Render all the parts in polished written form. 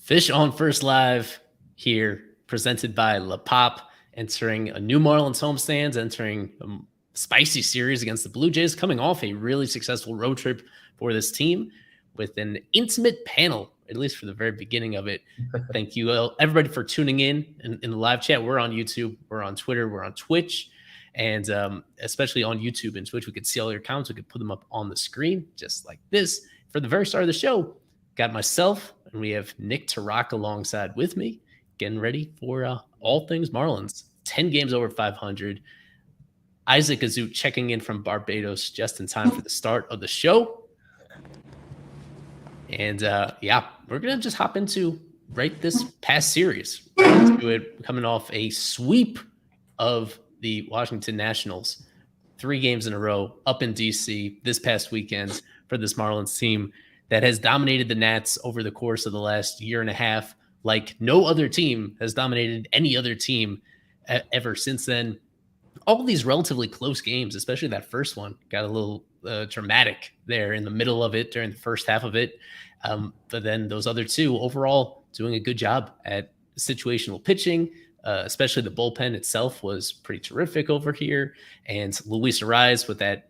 Fish on First Live here, presented by La Pop, entering a new Marlins homestand, entering a spicy series against the Blue Jays, coming off a really successful road trip for this team with an intimate panel, at least for the very beginning of it. Thank you, everybody, for tuning in the live chat. We're on YouTube, we're on Twitter, we're on Twitch, and especially on YouTube and Twitch, we could see all your comments. We could put them up on the screen, just like this. For the very start of the show, got myself, and we have Nick Tarak alongside with me, getting ready for all things Marlins. 10 games over 500. Isaac Azout checking in from Barbados just in time for the start of the show. And yeah, we're going to just hop into this past series. Do it coming off a sweep of the Washington Nationals. 3 games in a row up in D.C. this past weekend for this Marlins team that has dominated the Nats over the course of the last year and a half, like no other team has dominated any other team ever since then. All of these relatively close games, especially that first one, got a little dramatic there in the middle of it during the first half of it. But then those other two, overall, doing a good job at situational pitching, especially the bullpen itself was pretty terrific over here. And Luis Ariz with that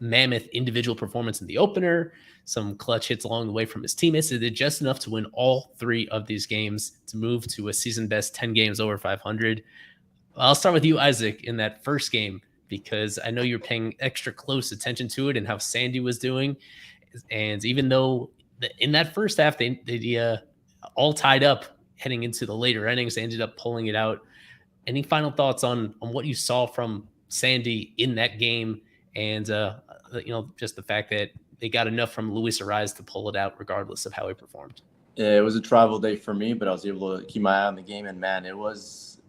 mammoth individual performance in the opener, some clutch hits along the way from his teammates. They did just enough to win all 3 of these games to move to a season best 10 games over 500. I'll start with you, Isaac, in that first game, because I know you're paying extra close attention to it and how Sandy was doing. And even though in that first half, they all tied up heading into the later innings, they ended up pulling it out. Any final thoughts on what you saw from Sandy in that game? And, just the fact that they got enough from Luis Ariz to pull it out regardless of how he performed. Yeah, it was a travel day for me, but I was able to keep my eye on the game. And, man, it was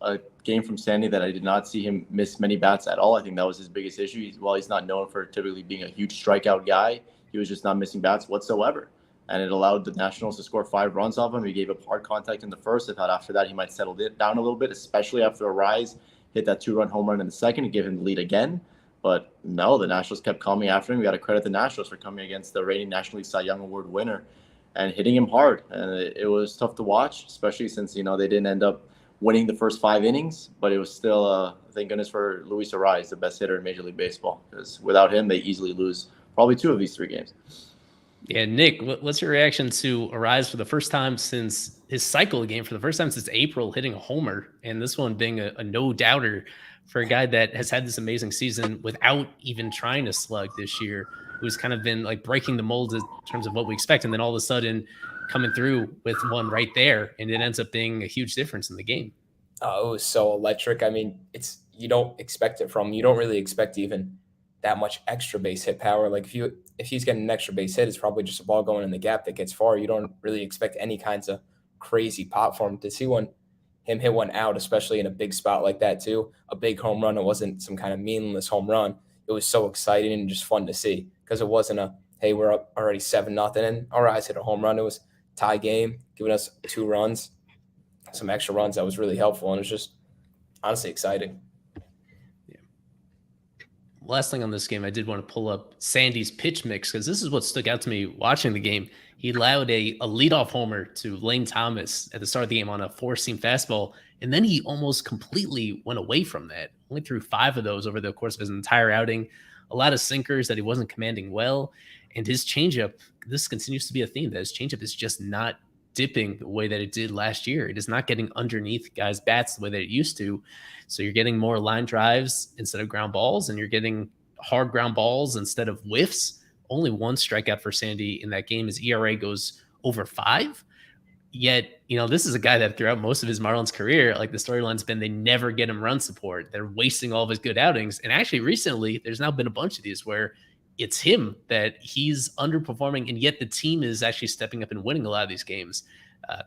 a game from Sandy that I did not see him miss many bats at all. I think that was his biggest issue. While he's not known for typically being a huge strikeout guy, he was just not missing bats whatsoever. And it allowed the Nationals to score 5 runs off him. He gave up hard contact in the first. I thought after that he might settle it down a little bit, especially after Ariz hit that 2-run home run in the second to give him the lead again. But no, the Nationals kept coming after him. We got to credit the Nationals for coming against the reigning National League Cy Young Award winner and hitting him hard. And it was tough to watch, especially since, they didn't end up winning the first 5 innings. But it was still, thank goodness for Luis Ariz, the best hitter in Major League Baseball. Because without him, they easily lose probably 2 of these 3 games. Yeah, Nick, what's your reaction to Ariz for the first time since his cycle game, for the first time since April, hitting a homer, and this one being a no-doubter for a guy that has had this amazing season without even trying to slug this year, who's kind of been like breaking the mold in terms of what we expect, and then all of a sudden coming through with one right there, and it ends up being a huge difference in the game. Oh, it was so electric. I mean, you don't expect it from him. You don't really expect even that much extra base hit power. Like if he's getting an extra base hit, it's probably just a ball going in the gap that gets far. You don't really expect any kinds of crazy pop for him. To see him hit one out, especially in a big spot like that too, a big home run. It wasn't some kind of meaningless home run. It was so exciting and just fun to see, because it wasn't hey, we're up already 7-0 and our eyes hit a home run. It was tie game, giving us 2 runs, some extra runs. That was really helpful, and it was just honestly exciting. Last thing on this game, I did want to pull up Sandy's pitch mix, because this is what stuck out to me watching the game. He allowed a leadoff homer to Lane Thomas at the start of the game on a 4-seam fastball, and then he almost completely went away from that. Only threw 5 of those over the course of his entire outing. A lot of sinkers that he wasn't commanding well, and his changeup, this continues to be a theme, that his changeup is just not dipping the way that it did last year. It is not getting underneath guys' bats the way that it used to. So you're getting more line drives instead of ground balls, and you're getting hard ground balls instead of whiffs. Only one strikeout for Sandy in that game. His ERA goes over 5. Yet, this is a guy that throughout most of his Marlins career, like the storyline's been they never get him run support. They're wasting all of his good outings. And actually recently, there's now been a bunch of these where it's him that he's underperforming, and yet the team is actually stepping up and winning a lot of these games.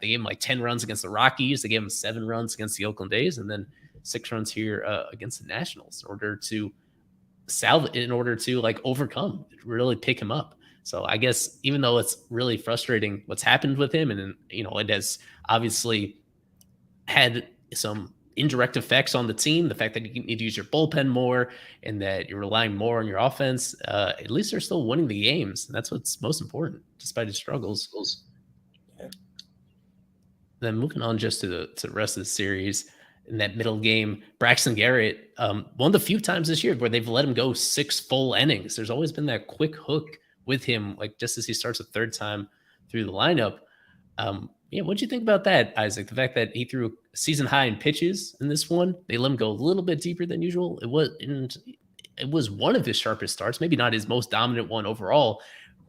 They gave him like 10 runs against the Rockies. They gave him 7 runs against the Oakland A's, and then 6 runs here against the Nationals in order to like overcome, really pick him up. So I guess even though it's really frustrating what's happened with him, and it has obviously had some indirect effects on the team, the fact that you need to use your bullpen more and that you're relying more on your offense, at least they're still winning the games. And that's what's most important, despite his struggles. Yeah. Then moving on just to the rest of the series, in that middle game, Braxton Garrett, one of the few times this year where they've let him go 6 full innings. There's always been that quick hook with him, like just as he starts a third time through the lineup. What'd you think about that, Isaac? The fact that he threw a season high in pitches in this one, they let him go a little bit deeper than usual. It was one of his sharpest starts, maybe not his most dominant one overall,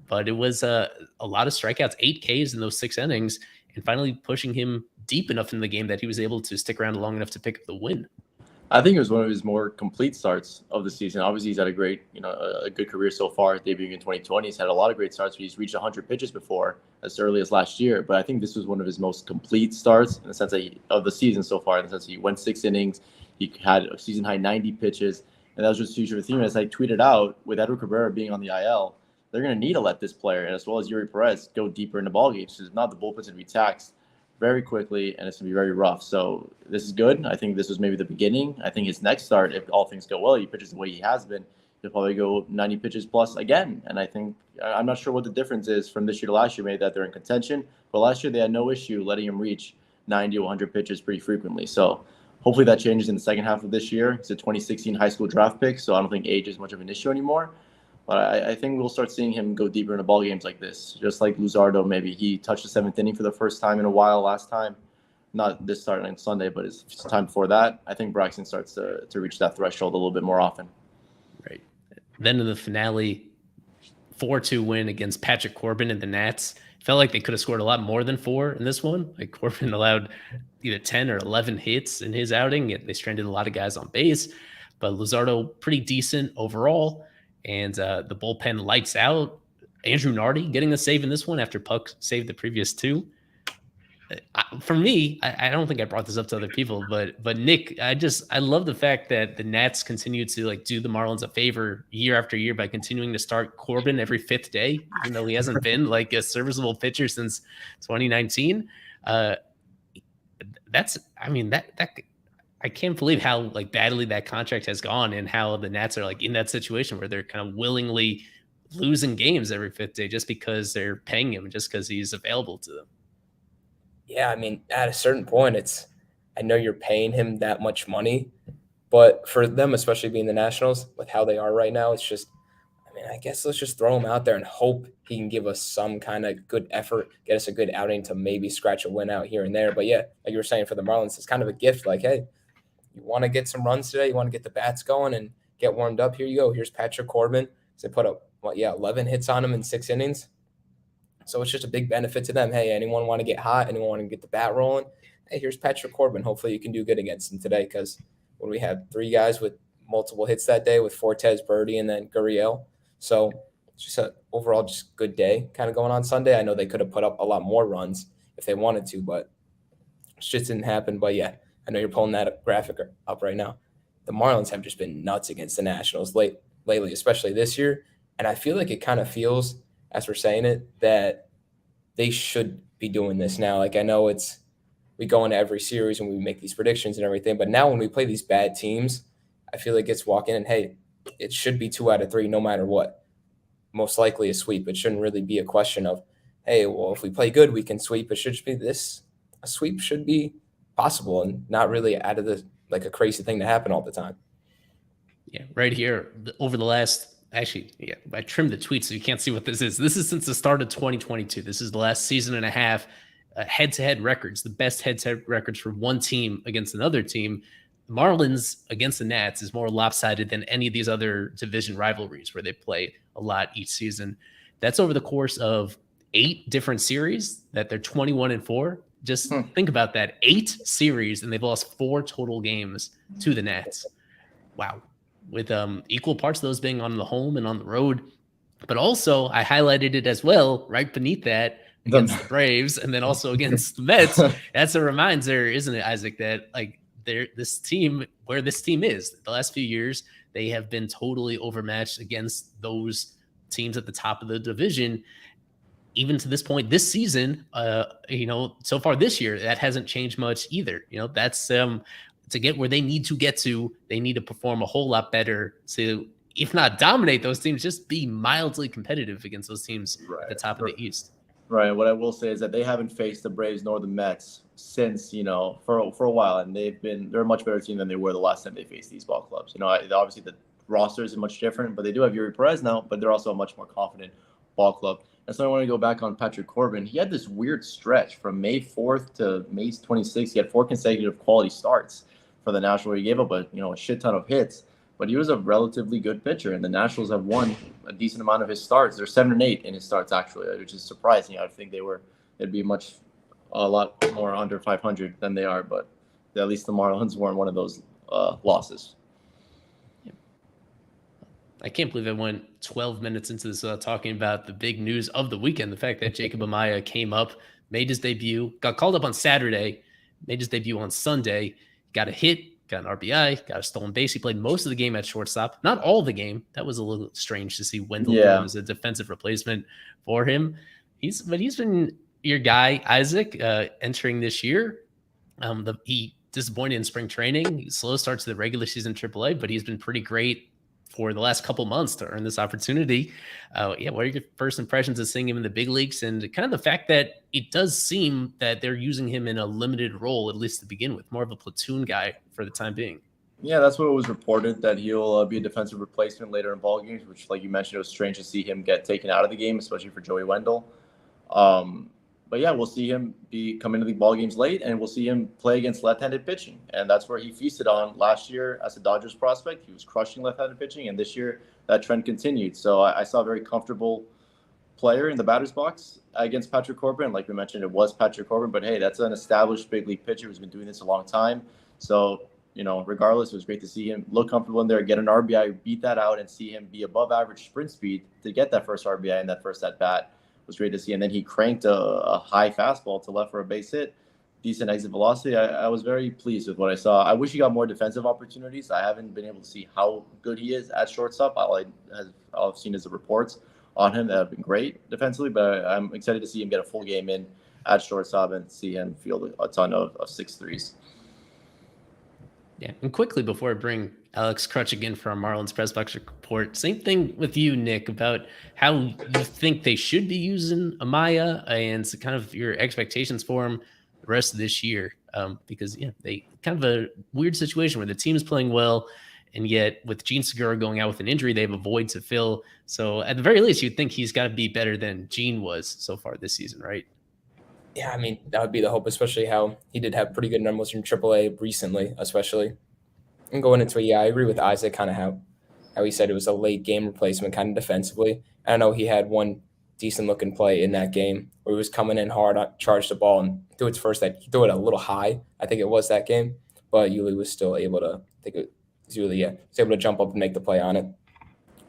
but it was a lot of strikeouts, 8 Ks in those 6 innings, and finally pushing him deep enough in the game that he was able to stick around long enough to pick up the win. I think it was one of his more complete starts of the season. Obviously, he's had a great, a good career so far, debuting in 2020. He's had a lot of great starts. He's reached 100 pitches before, as early as last year. But I think this was one of his most complete starts in the sense that of the season so far. In the sense that he went 6 innings, he had a season high 90 pitches, and that was just huge for the team. As I tweeted out, with Edward Cabrera being on the IL, they're going to need to let this player, and as well as Yuri Perez, go deeper in the ballgame. So if not, the bullpen's going to be taxed very quickly, and it's going to be very rough. So this is good. I think this was maybe the beginning. I think his next start, if all things go well, he pitches the way he has been, he'll probably go 90 pitches plus again. And I think, I'm not sure what the difference is from this year to last year, maybe that they're in contention. But last year they had no issue letting him reach 90 to 100 pitches pretty frequently. So hopefully that changes in the second half of this year. It's a 2016 high school draft pick, so I don't think age is much of an issue anymore. But I think we'll start seeing him go deeper into ball games like this, just like Luzardo. Maybe he touched the 7th inning for the first time in a while last time. Not this start on Sunday, but his time before that. I think Braxton starts to reach that threshold a little bit more often. Right. Then in the finale, 4-2 win against Patrick Corbin and the Nats. Felt like they could have scored a lot more than 4 in this one. Like Corbin allowed either 10 or 11 hits in his outing. They stranded a lot of guys on base, but Luzardo pretty decent overall. And the bullpen lights out. Andrew Nardi getting the save in this one after Puck saved the previous 2. For me, I don't think I brought this up to other people, but Nick, I love the fact that the Nats continue to like do the Marlins a favor year after year by continuing to start Corbin every 5th day, even though he hasn't been like a serviceable pitcher since 2019. I can't believe how like badly that contract has gone, and how the Nats are like in that situation where they're kind of willingly losing games every 5th day just because they're paying him, just because he's available to them. Yeah, I mean, at a certain point, I know you're paying him that much money, but for them, especially being the Nationals, with how they are right now, it's just, I guess let's just throw him out there and hope he can give us some kind of good effort, get us a good outing to maybe scratch a win out here and there. But yeah, like you were saying, for the Marlins, it's kind of a gift. Like, hey, you want to get some runs today, you want to get the bats going and get warmed up, here you go. Here's Patrick Corbin. So they put up, 11 hits on him in 6 innings. So it's just a big benefit to them. Hey, anyone want to get hot? Anyone want to get the bat rolling? Hey, here's Patrick Corbin. Hopefully you can do good against him today, because when we had 3 guys with multiple hits that day with Fortes, Birdie, and then Gurriel. So it's just an overall just good day kind of going on Sunday. I know they could have put up a lot more runs if they wanted to, but it just didn't happen. But yeah, I know you're pulling that graphic up right now. The Marlins have just been nuts against the Nationals lately, especially this year. And I feel like it kind of feels, as we're saying it, that they should be doing this now. Like, I know we go into every series and we make these predictions and everything, but now when we play these bad teams, I feel like it's walking in, hey, it should be 2 out of 3 no matter what. Most likely a sweep. It shouldn't really be a question of, hey, well, if we play good, we can sweep. It should just be this. A sweep should be possible and not really out of a crazy thing to happen all the time. Yeah, right here over the last, actually, yeah, I trimmed the tweet so you can't see what this is. This is since the start of 2022. This is the last season and a half. head-to-head records, the best head-to-head records for one team against another team, the Marlins against the Nats is more lopsided than any of these other division rivalries where they play a lot each season. That's over the course of 8 different series that they're 21-4. Just think about that. 8 series, and they've lost 4 total games to the Nats. Wow. With equal parts of those being on the home and on the road. But also, I highlighted it as well, right beneath that, against the Braves, and then also against the Mets. That's a reminder, isn't it, Isaac, that like this team, where this team is, the last few years, they have been totally overmatched against those teams at the top of the division. Even to this point this season, so far this year, that hasn't changed much either. That's to get where they need to get to, they need to perform a whole lot better to, if not dominate those teams, just be mildly competitive against those teams at the top of the East. Right. What I will say is that they haven't faced the Braves nor the Mets since, for a while, and they're a much better team than they were the last time they faced these ball clubs. Obviously the roster is much different, but they do have Yuri Perez now, but they're also a much more confident ball club. And so I want to go back on Patrick Corbin. He had this weird stretch from May 4th to May 26th. He had 4 consecutive quality starts for the Nationals, where he gave up a shit ton of hits. But he was a relatively good pitcher, and the Nationals have won a decent amount of his starts. They're 7-8 in his starts, actually, which is surprising. I think it'd be a lot more under 500 than they are, but at least the Marlins weren't one of those losses. I can't believe I went 12 minutes into this talking about the big news of the weekend, the fact that Jacob Amaya came up, made his debut, got called up on Saturday, made his debut on Sunday, got a hit, got an RBI, got a stolen base. He played most of the game at shortstop, not all the game. That was a little strange to see Wendell as a defensive replacement for him. He's been your guy, Isaac, entering this year. He disappointed in spring training. He slow starts to the regular season AAA, but he's been pretty great for the last couple months to earn this opportunity. What are your first impressions of seeing him in the big leagues, and kind of the fact that it does seem that they're using him in a limited role, at least to begin with, more of a platoon guy for the time being? Yeah, that's what was reported, that he'll be a defensive replacement later in ball games, which, like you mentioned, it was strange to see him get taken out of the game, especially for Joey Wendell. But yeah, we'll see him come into the ball games late, and we'll see him play against left-handed pitching. And that's where he feasted on last year as a Dodgers prospect. He was crushing left-handed pitching, and this year that trend continued. So I saw a very comfortable player in the batter's box against Patrick Corbin. Like we mentioned, it was Patrick Corbin, but hey, that's an established big league pitcher who's been doing this a long time. So, regardless, it was great to see him look comfortable in there, get an RBI, beat that out, and see him be above average sprint speed to get that first RBI in that first at bat. Was great to see. And then he cranked a high fastball to left for a base hit, decent exit velocity. I was very pleased with what I saw. I wish he got more defensive opportunities. I haven't been able to see how good he is at shortstop. All I've seen is the reports on him that have been great defensively, but I'm excited to see him get a full game in at shortstop and see him field a ton of 6-3s. Yeah, and quickly before I bring Alex Crutch again for our Marlins press box report, same thing with you, Nick, about how you think they should be using Amaya and kind of your expectations for him the rest of this year. Because they kind of a weird situation where the team is playing well, and yet with Gene Segura going out with an injury, they have a void to fill. So at the very least, you'd think he's got to be better than Gene was so far this season, right? Yeah, I mean, that would be the hope, especially how he did have pretty good numbers from AAA recently, especially. And going into it, I agree with Isaac, kind of how he said it was a late game replacement kind of defensively. I know he had one decent looking play in that game where he was coming in hard, charged the ball, and threw it first. He threw it a little high, I think it was that game, but Yuli was still able to, was able to jump up and make the play on it.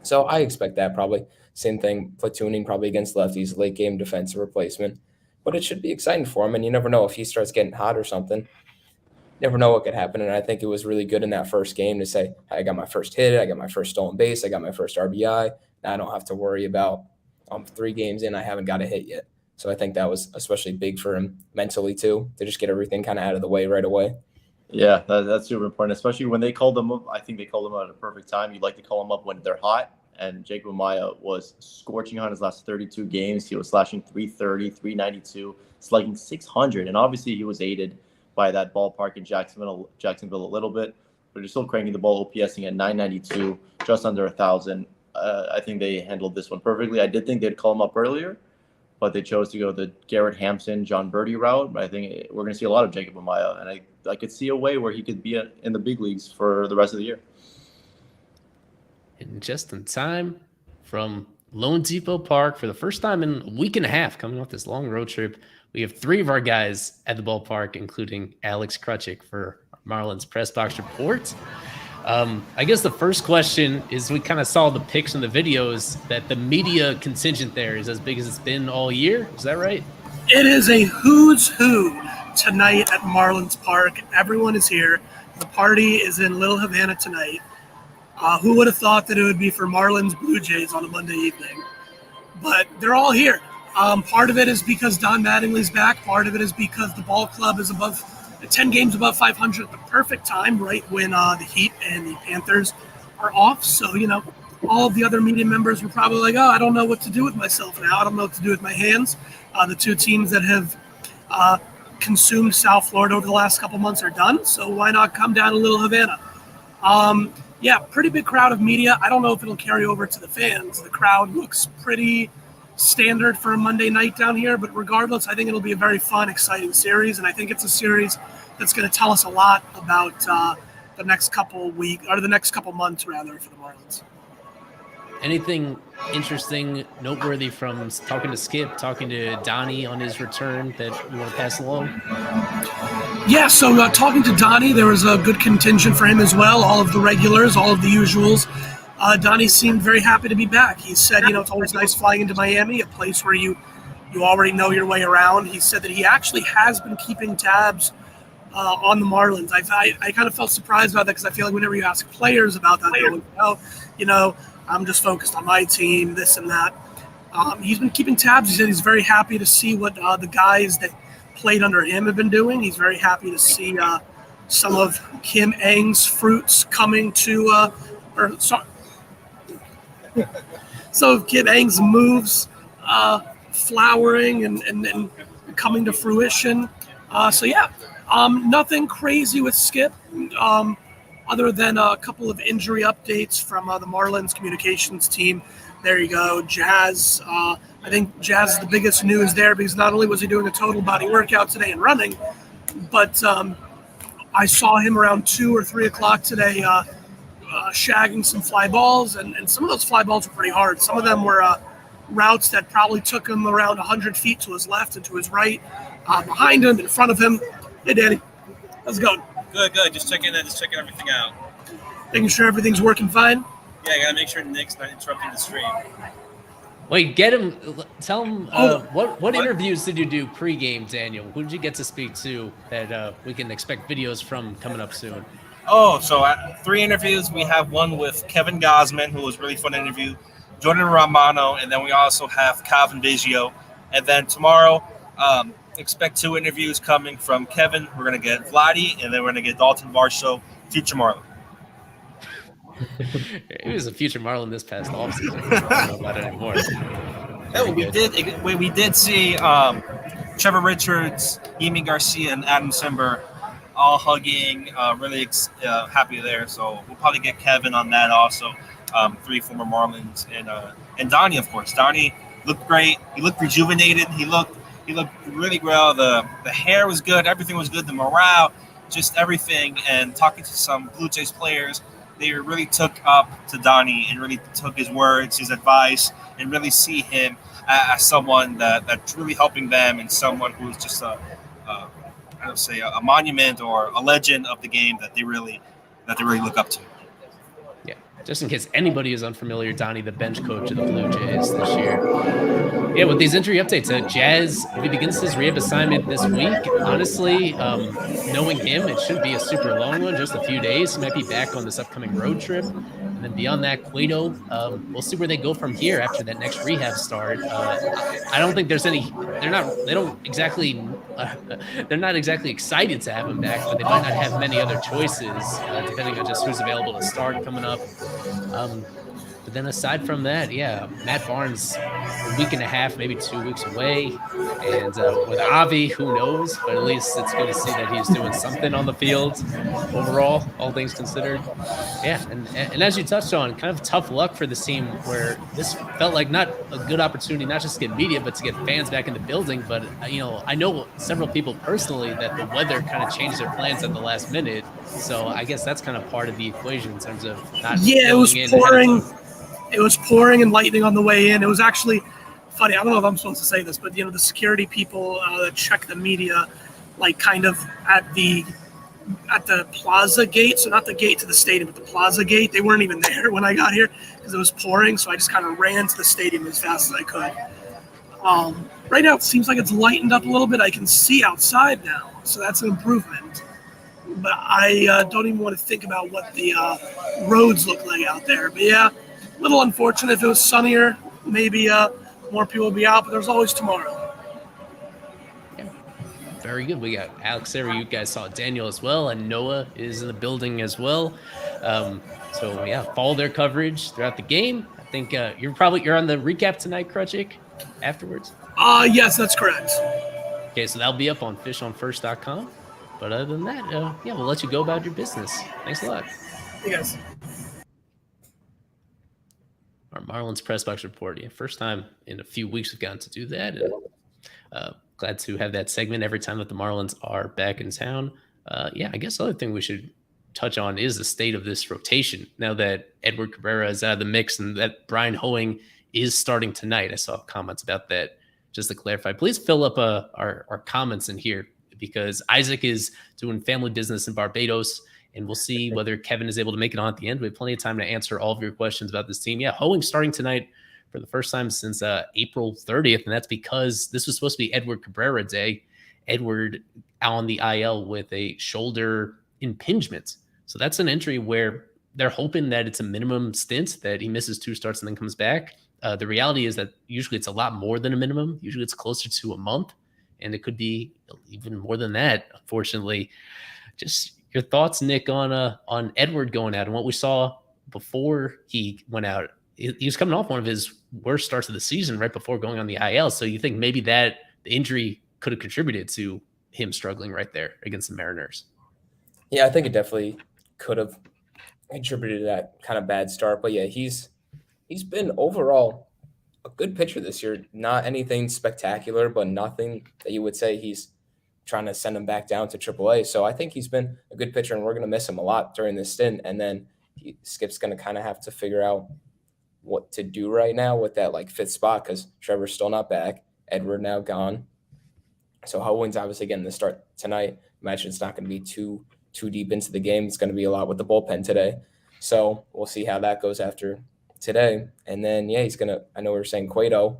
So I expect that probably. Same thing, platooning probably against lefties, late game defensive replacement. But it should be exciting for him, and you never know if he starts getting hot or something. You never know what could happen, and I think it was really good in that first game to say, I got my first hit, I got my first stolen base, I got my first RBI. Now I don't have to worry about 3 games in, I haven't got a hit yet. So I think that was especially big for him mentally too, to just get everything kind of out of the way right away. Yeah, that's super important, especially when they called them up. I think they called them out at a perfect time. You'd like to call them up when they're hot. And Jacob Amaya was scorching on his last 32 games. He was slashing 330, 392, slugging 600. And obviously he was aided by that ballpark in Jacksonville a little bit. But they're still cranking the ball, OPSing at 992, just under 1,000. I think they handled this one perfectly. I did think they'd call him up earlier. but they chose to go the Garrett Hampson, John Birdie route. But I think we're going to see a lot of Jacob Amaya, and I could see a way where he could be in the big leagues for the rest of the year. And just in time from Lone Depot Park for the first time in a week and a half, coming off this long road trip, we have 3 of our guys at the ballpark, including Alex Krutchik for Marlins Press Box Report. I guess the first question is, we kind of saw the pics and the videos that the media contingent there is as big as it's been all year. Is that right? It is a who's who tonight at Marlins Park. Everyone is here. The party is in Little Havana tonight. Who would have thought that it would be for Marlins Blue Jays on a Monday evening? But they're all here. Part of it is because Don Mattingly's back. Part of it is because the ball club is 10 games above 500 at the perfect time, right when the Heat and the Panthers are off. So, all of the other media members were probably like, oh, I don't know what to do with myself now. I don't know what to do with my hands. The 2 teams that have consumed South Florida over the last couple months are done. So why not come down to Little Havana? Yeah, pretty big crowd of media. I don't know if it'll carry over to the fans. The crowd looks pretty standard for a Monday night down here, but regardless, I think it'll be a very fun, exciting series, and I think it's a series that's going to tell us a lot about the next couple months rather for the Marlins. Anything interesting, noteworthy from talking to Skip, talking to Donnie on his return that you want to pass along? Yeah, so talking to Donnie, there was a good contingent for him as well, all of the regulars, all of the usuals. Donnie seemed very happy to be back. He said, it's always nice flying into Miami, a place where you already know your way around. He said that he actually has been keeping tabs on the Marlins. I kind of felt surprised about that because I feel like whenever you ask players about that, they go, I'm just focused on my team, this and that. He's been keeping tabs. He said he's very happy to see what the guys that played under him have been doing. He's very happy to see some of Kim Ng's fruits coming to so Kim Ng's moves flowering and coming to fruition. Nothing crazy with Skip, other than a couple of injury updates from the Marlins communications team. There you go, Jazz. I think Jazz is the biggest news there because not only was he doing a total body workout today and running, but I saw him around 2 or 3 o'clock today shagging some fly balls, and some of those fly balls were pretty hard. Some of them were routes that probably took him around 100 feet to his left and to his right, behind him, in front of him. Hey, Danny, how's it going? Good. Just checking everything out. Making sure everything's working fine? Yeah, I gotta make sure Nick's not interrupting the stream. Wait, tell him what interviews did you do pre-game, Daniel? Who did you get to speak to that we can expect videos from coming up soon? Oh, so 3 interviews. We have one with Kevin Gosman, who was a really fun interview, Jordan Romano, and then we also have Calvin Biggio. And then tomorrow, expect 2 interviews coming from Kevin. We're going to get Vladdy, and then we're going to get Dalton Varsho, future Marlin. He was a future Marlin this past offseason. I don't know about it anymore. We did see Trevor Richards, Yimi Garcia, and Adam Simber all hugging, really happy there. So we'll probably get Kevin on that also. 3 former Marlins and Donnie, of course. Donnie looked great. He looked rejuvenated. He looked really well. The hair was good. Everything was good. The morale, just everything. And talking to some Blue Jays players, they really took up to Donnie and really took his words, his advice, and really see him as someone that's really helping them and someone who's just a monument or a legend of the game that they really look up to. Yeah, just in case anybody is unfamiliar, Donnie, the bench coach of the Blue Jays this year. Yeah, with these injury updates, Jazz, if he begins his rehab assignment this week, honestly, knowing him, it shouldn't be a super long one, just a few days. He might be back on this upcoming road trip. And then beyond that, Cueto, we'll see where they go from here after that next rehab start. I don't think there's they're not exactly excited to have him back, but they might not have many other choices, depending on just who's available to start coming up. But then aside from that, yeah, Matt Barnes, a week and a half, maybe 2 weeks away. And with Avi, who knows? But at least it's good to see that he's doing something on the field overall, all things considered. Yeah, and as you touched on, kind of tough luck for this team where this felt like not a good opportunity, not just to get media, but to get fans back in the building. But I know several people personally that the weather kind of changed their plans at the last minute. So I guess that's kind of part of the equation in terms of not. Yeah, it was going in pouring. It was pouring and lightning on the way in. It was actually funny. I don't know if I'm supposed to say this, but the security people that check the media, like kind of at the plaza gate, so not the gate to the stadium, but the plaza gate. They weren't even there when I got here because it was pouring. So I just kind of ran to the stadium as fast as I could. Right now, it seems like it's lightened up a little bit. I can see outside now, so that's an improvement. But I don't even want to think about what the roads look like out there. But yeah, a little unfortunate. If it was sunnier, maybe more people would be out. But there's always tomorrow. Very good. We got Alex there. You guys saw Daniel as well, and Noah is in the building as well. So yeah, follow their coverage throughout the game. I think you're on the recap tonight, Krutchik, afterwards. Yes, that's correct. Okay, so that'll be up on fishonfirst.com. But other than that, yeah, we'll let you go about your business. Thanks a lot. Hey guys. Our Marlins press box report. Yeah, first time in a few weeks we've gotten to do that. And, glad to have that segment every time that the Marlins are back in town. Yeah, I guess the other thing we should touch on is the state of this rotation. Now that Edward Cabrera is out of the mix and that Brian Hoeing is starting tonight. I saw comments about that. Just to clarify, please fill up our comments in here because Isaac is doing family business in Barbados, and we'll see whether Kevin is able to make it on at the end. We have plenty of time to answer all of your questions about this team. Yeah, Hoeing starting tonight for the first time since April 30th, and that's because this was supposed to be Edward Cabrera Day. Edward on the IL with a shoulder impingement. So that's an injury where they're hoping that it's a minimum stint, that he misses 2 starts and then comes back. The reality is that usually it's a lot more than a minimum. Usually it's closer to a month, and it could be even more than that, unfortunately. Just your thoughts, Nick, on Edward going out and what we saw before he went out. He was coming off one of his worst starts of the season right before going on the IL. So you think maybe that the injury could have contributed to him struggling right there against the Mariners? Yeah, I think it definitely could have contributed to that kind of bad start. But yeah, he's been overall a good pitcher this year. Not anything spectacular, but nothing that you would say he's trying to send him back down to AAA. So I think he's been a good pitcher, and we're going to miss him a lot during this stint. And then Skip's going to kind of have to figure out what to do right now with that like 5th spot because Trevor's still not back. Edward now gone. So Hoeing's obviously getting the start tonight. Imagine it's not going to be too deep into the game. It's going to be a lot with the bullpen today. So we'll see how that goes after today. And then, yeah, he's going to – I know we were saying Cueto.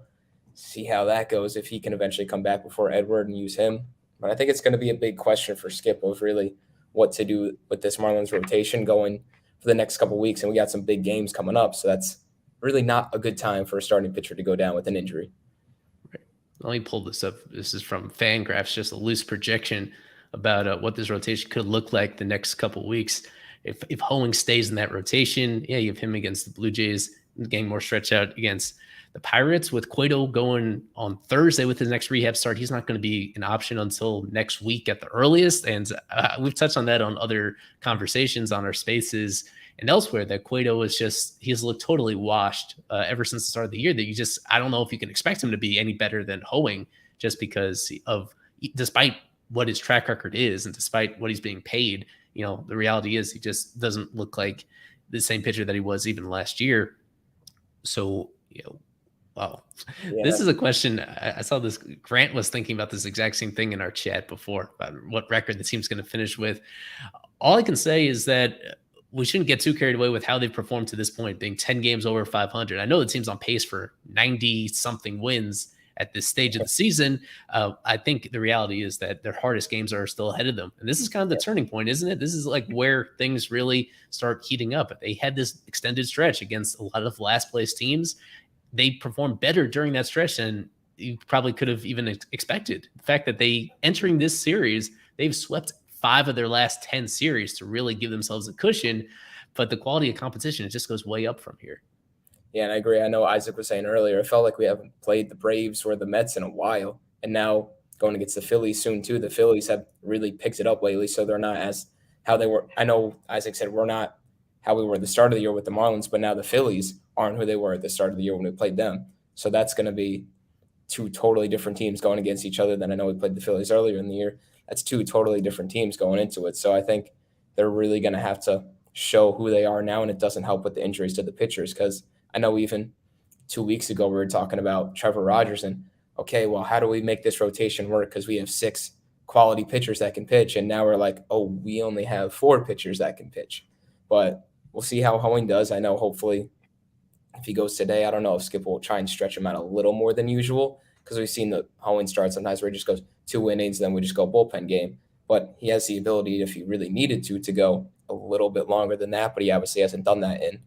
See how that goes if he can eventually come back before Edward and use him. But I think it's going to be a big question for Skip of really what to do with this Marlins rotation going for the next couple of weeks. And we got some big games coming up. So that's really not a good time for a starting pitcher to go down with an injury. Right. Let me pull this up. This is from Fangraphs, just a loose projection about what this rotation could look like the next couple of weeks. If Hoeing stays in that rotation, yeah, you have him against the Blue Jays, getting more stretch out against the Pirates. With Cueto going on Thursday with his next rehab start, he's not going to be an option until next week at the earliest. And we've touched on that on other conversations on our spaces and elsewhere, that Cueto is just, he's looked totally washed ever since the start of the year, that I don't know if you can expect him to be any better than Hoeing just because of, despite what his track record is and despite what he's being paid, the reality is he just doesn't look like the same pitcher that he was even last year. So, wow. Yeah. This is a question. I saw this. Grant was thinking about this exact same thing in our chat before about what record the team's going to finish with. All I can say is that we shouldn't get too carried away with how they've performed to this point, being 10 games over 500. I know the team's on pace for 90-something wins at this stage of the season. I think the reality is that their hardest games are still ahead of them. And this is kind of the turning point, isn't it? This is like where things really start heating up. They had this extended stretch against a lot of last-place teams. They performed better during that stretch than you probably could have even expected. The fact that entering this series, they've swept 5 of their last 10 series to really give themselves a cushion, but the quality of competition, it just goes way up from here. Yeah, and I agree. I know Isaac was saying earlier, it felt like we haven't played the Braves or the Mets in a while. And now going against the Phillies soon, too. The Phillies have really picked it up lately, so they're not as how they were. I know Isaac said we're not how we were at the start of the year with the Marlins, but now the Phillies aren't who they were at the start of the year when we played them. So that's going to be two totally different teams going against each other. Than I know we played the Phillies earlier in the year. That's two totally different teams going into it. So I think they're really going to have to show who they are now, and it doesn't help with the injuries to the pitchers, because I know even 2 weeks ago we were talking about Trevor Rogers and, okay, well, how do we make this rotation work? Because we have 6 quality pitchers that can pitch, and now we're like, oh, we only have 4 pitchers that can pitch. But we'll see how Hoeing does. I know hopefully if he goes today, I don't know if Skip will try and stretch him out a little more than usual, because we've seen the Hoeing start sometimes where he just goes 2 innings, then we just go bullpen game. But he has the ability, if he really needed to go a little bit longer than that, but he obviously hasn't done that in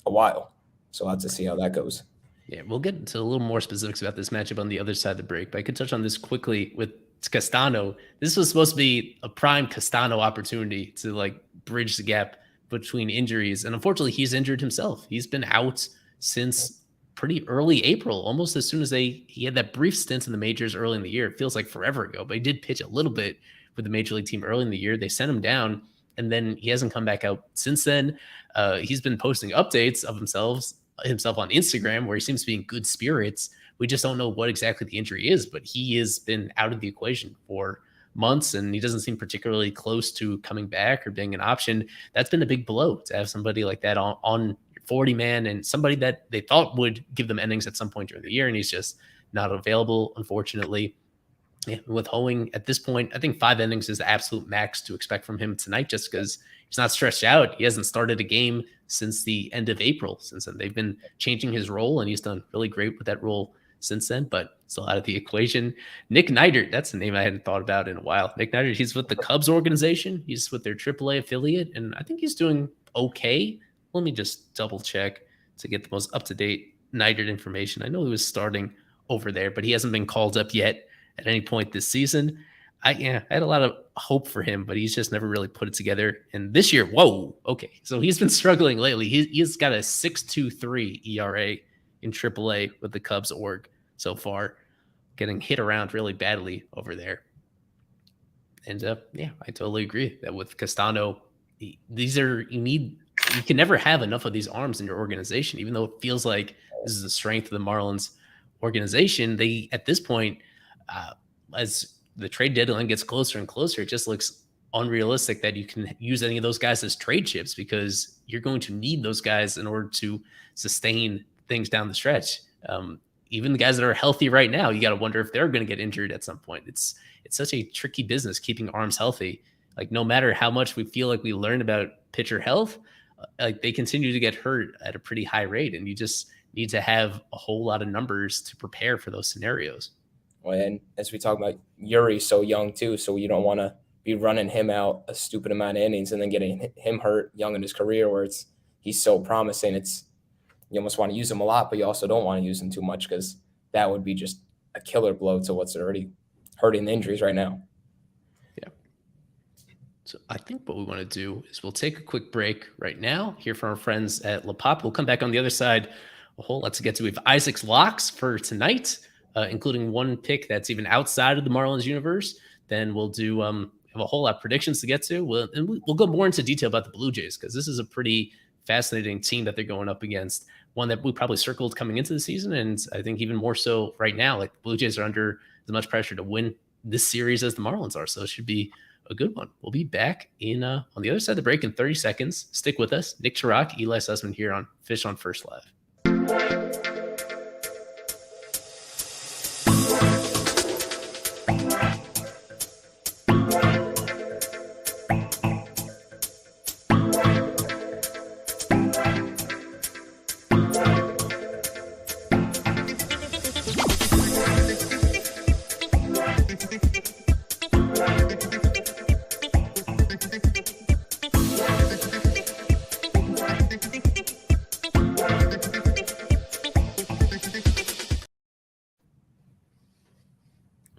a while. So we'll have to see how that goes. Yeah, we'll get into a little more specifics about this matchup on the other side of the break, but I could touch on this quickly with Castano. This was supposed to be a prime Castano opportunity to like bridge the gap between injuries. And unfortunately, he's injured himself. He's been out since pretty early April, almost as soon as he had that brief stint in the majors early in the year. It feels like forever ago, but he did pitch a little bit with the major league team early in the year. They sent him down, and then he hasn't come back out since then. He's been posting updates of himself on Instagram where he seems to be in good spirits. We just don't know what exactly the injury is, but he has been out of the equation for months, and he doesn't seem particularly close to coming back or being an option. That's been a big blow to have somebody like that on 40-man and somebody that they thought would give them innings at some point during the year, and he's just not available, unfortunately. Yeah, with Hoeing at this point, I think 5 innings is the absolute max to expect from him tonight, just because he's not stretched out. He hasn't started a game since the end of April. Since then, they've been changing his role, and he's done really great with that role since then, but still out of the equation. Nick Neidert, that's a name I hadn't thought about in a while. Nick Neidert, he's with the Cubs organization. He's with their AAA affiliate, and I think he's doing okay. Let me just double check to get the most up-to-date Neidert information. I know he was starting over there, but he hasn't been called up yet at any point this season. I had a lot of hope for him, but he's just never really put it together. And this year, okay. So he's been struggling lately. He's got a 6.23 ERA in AAA with the Cubs org so far, getting hit around really badly over there. And I totally agree that with Castano, you can never have enough of these arms in your organization, even though it feels like this is the strength of the Marlins organization. They, at this point, as the trade deadline gets closer and closer, it just looks unrealistic that you can use any of those guys as trade chips, because you're going to need those guys in order to sustain things down the stretch. Even the guys that are healthy right now, you got to wonder if they're going to get injured at some point. It's such a tricky business keeping arms healthy. Like, no matter how much we feel like we learn about pitcher health, like, they continue to get hurt at a pretty high rate, and you just need to have a whole lot of numbers to prepare for those scenarios. Well, and as we talk about, Yuri's so young too, so you don't want to be running him out a stupid amount of innings and then getting him hurt young in his career, where he's so promising. You almost want to use him a lot, but you also don't want to use him too much, because that would be just a killer blow to what's already hurting the injuries right now. Yeah. So I think what we want to do is we'll take a quick break right now, hear from our friends at La Pop. We'll come back on the other side. A whole lot to get to. We have Isaac's locks for tonight, including one pick that's even outside of the Marlins universe. Then we'll do have a whole lot of predictions to get to. We'll go more into detail about the Blue Jays, because this is a pretty fascinating team that they're going up against, one that we probably circled coming into the season, and I think even more so right now. Like, the Blue Jays are under as much pressure to win this series as the Marlins are, so it should be a good one. We'll be back in on the other side of the break in 30 seconds. Stick with us. Nick Chirac, Eli Sussman here on Fish on First Live.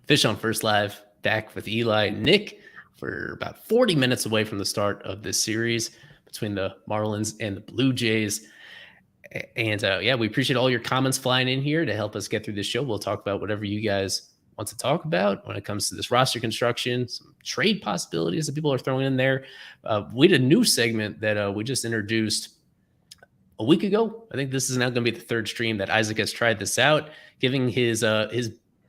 Fish on First Live, back with Eli and Nick for about 40 minutes away from the start of this series between the Marlins and the Blue Jays. And yeah, we appreciate all your comments flying in here to help us get through this show. We'll talk about whatever you guys want to talk about when it comes to this roster construction, some trade possibilities that people are throwing in there. We had a new segment that we just introduced a week ago. I think this is now going to be the third stream that Isaac has tried this out, giving his